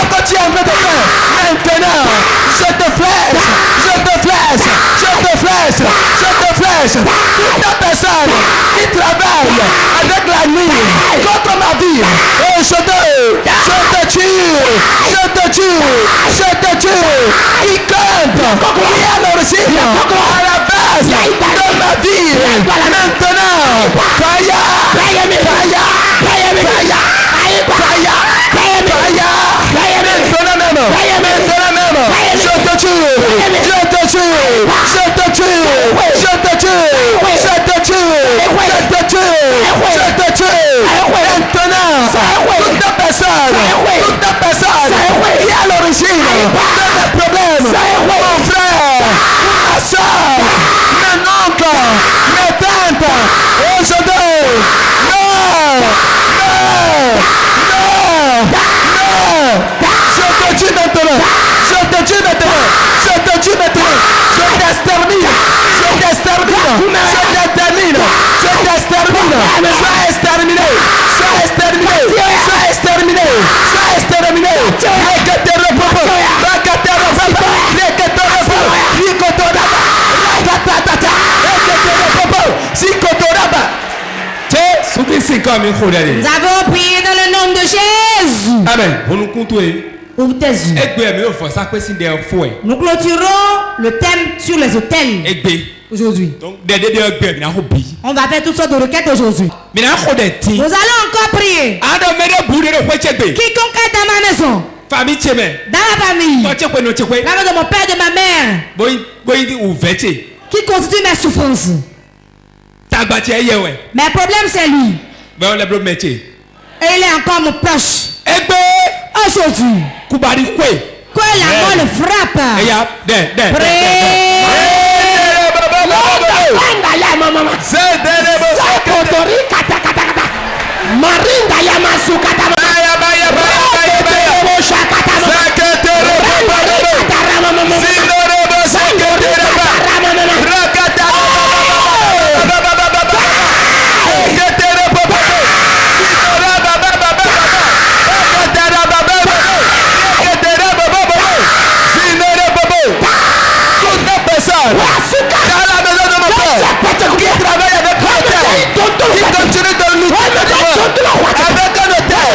quoi que tu es en train de faire, maintenant, je te flèche, je te flèche, je te flèche, je te flèche, toute la personne qui travaille avec la nuit contre ma vie, aujourd'hui, je te tue, je te tue, je te tue, qui compte, qui est à l'origine, à la base de ma vie, maintenant, fire, fire, maintenant même, je te tue, je te tue, je te tue, je te tue, je te tue, je te tue, je te tue, maintenant, toute ta personne qui est à l'origine de mes problèmes, mon frère, ma soeur, mon oncle, mes tantes, aujourd'hui, non, je te tue maintenant, je te tue maintenant, je te tue maintenant, je t'extermine, je t'extermine, je t'extermine, je t'extermine, sois exterminé, sois exterminé, sois exterminé, sois exterminé, nous avons prié dans le nom de Jésus. Amen. Ouvre tes yeux. Nous clôturons le thème sur les autels aujourd'hui. On va faire toutes sortes de requêtes aujourd'hui. Nous allons encore prier. Quiconque est dans ma maison, dans ma famille, dans de mon père et de ma mère, qui constitue mes souffrances. Mes problèmes, c'est lui. Et il est encore mon proche. Aujourd'hui, que la mort le frappe. Qui travaille avec l'hôtel, qui continue de lutter avec un hôtel.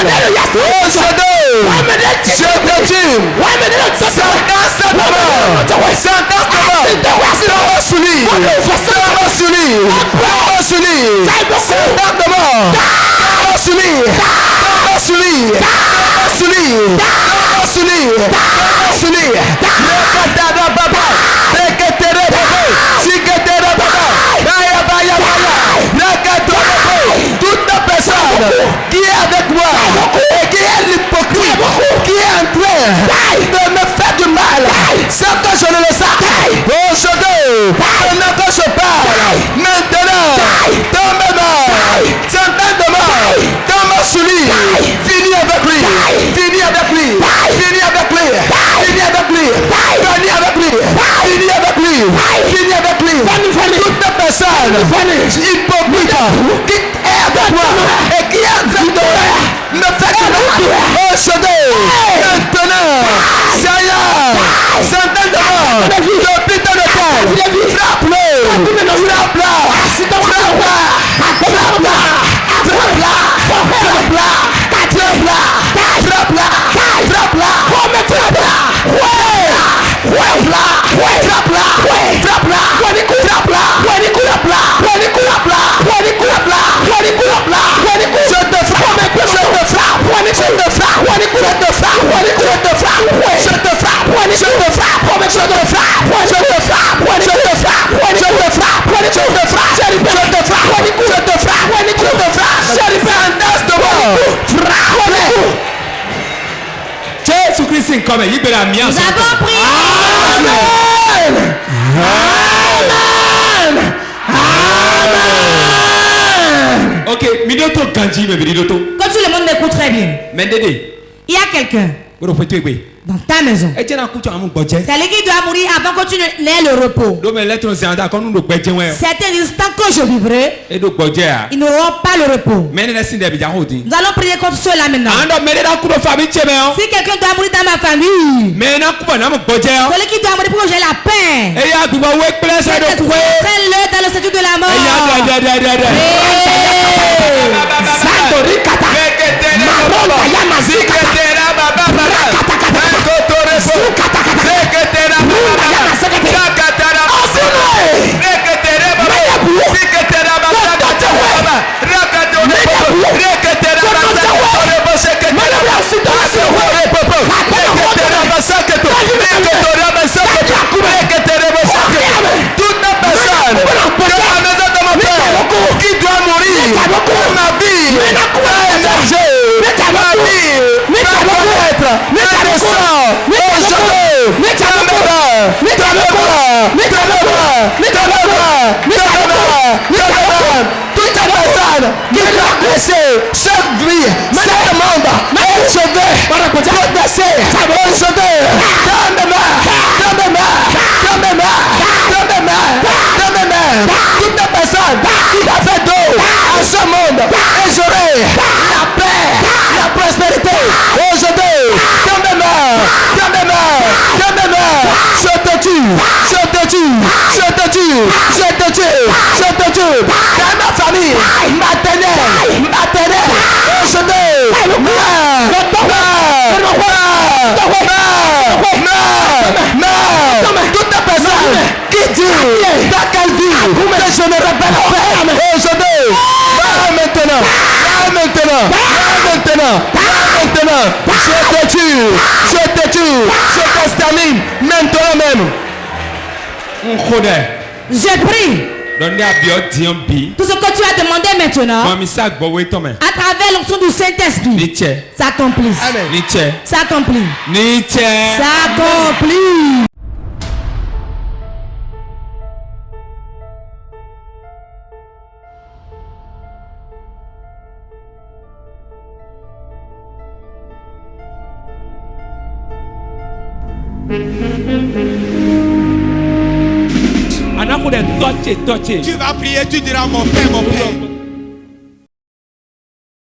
Je te tue. Sentence de mort. Sentence de mort. Tombe sous lui. Tombe sous lui. Tombe sous lui. Sentence de mort. Tombe sous lui. Tombe sous lui. Tombe sous lui. Tombe sous lui. Tombe sous lui. Rekatara baba. Reketere baba. Siketera baba. Baya baya baya. Rekatara baba. Toute personne qui est avec moi et qui est l'hypocrite, qui est en train de me faire du mal sans que je ne le sache. Aujourd'hui, pendant que je parle, maintenant, tombe mort, centaines de morts, tombe sous lui, finis avec lui, finis avec lui, finis avec lui, finis avec lui, finis avec lui, finis avec lui, finis avec lui. Toute personne hypocrite qui est avec moi et qui est en train de me faire du mal. Aujourd'hui, maintenant, Seigneur, centaines de morts, depuis ton hôtel, frappe-le, frappe-la, frappe-la, frappe-la, frappe-la, frappe-la, frappe-la, frappe-la, frappe-la, frappe-la, frappe-la, frappe-la, frappe-la, je te frappe, je te frappe, je te frappe, je te frappe, je te frappe, je te frappe, je te frappe, je te frappe, je te frappe, je te frappe, je te frappe, je te frappe, je te frappe, sentence de mort, frappe. Jésus-Christ est comme il peut la mienne. Nous avons prié. Amen. Amen. Amen. tout le monde m'écoute très bien. Il y a quelqu'un dans ta maison. C'est lui qui doit mourir avant que tu n'aies le repos. Certains instants que je vivrai, ils n'auront pas le repos. Nous allons prier contre cela maintenant. Si quelqu'un doit mourir dans ma famille, celui qui doit mourir pour que j'ai la paix, prends-le dans le statut de la mort. Qui doit mourir pour ma vie, toute personne qui doit blesser chaque vie, chaque monde, je vais progresser aujourd'hui. Toute personne qui a fait d'eau à ce monde, et j'aurai la paix, la prospérité aujourd'hui. Dans mes mains, je te tue. Dans ma famille, maternelle, aujourd'hui. Toute personne qui dit dans quelle vie que je ne répète pas aujourd'hui. Maintenant, je te tue, je t'extermine maintenant même. Je prie. Tout ce que tu as demandé maintenant, à travers l'onction du Saint-Esprit, s'accomplit. S'accomplit. Tu vas prier, tu diras mon Père, mon Père.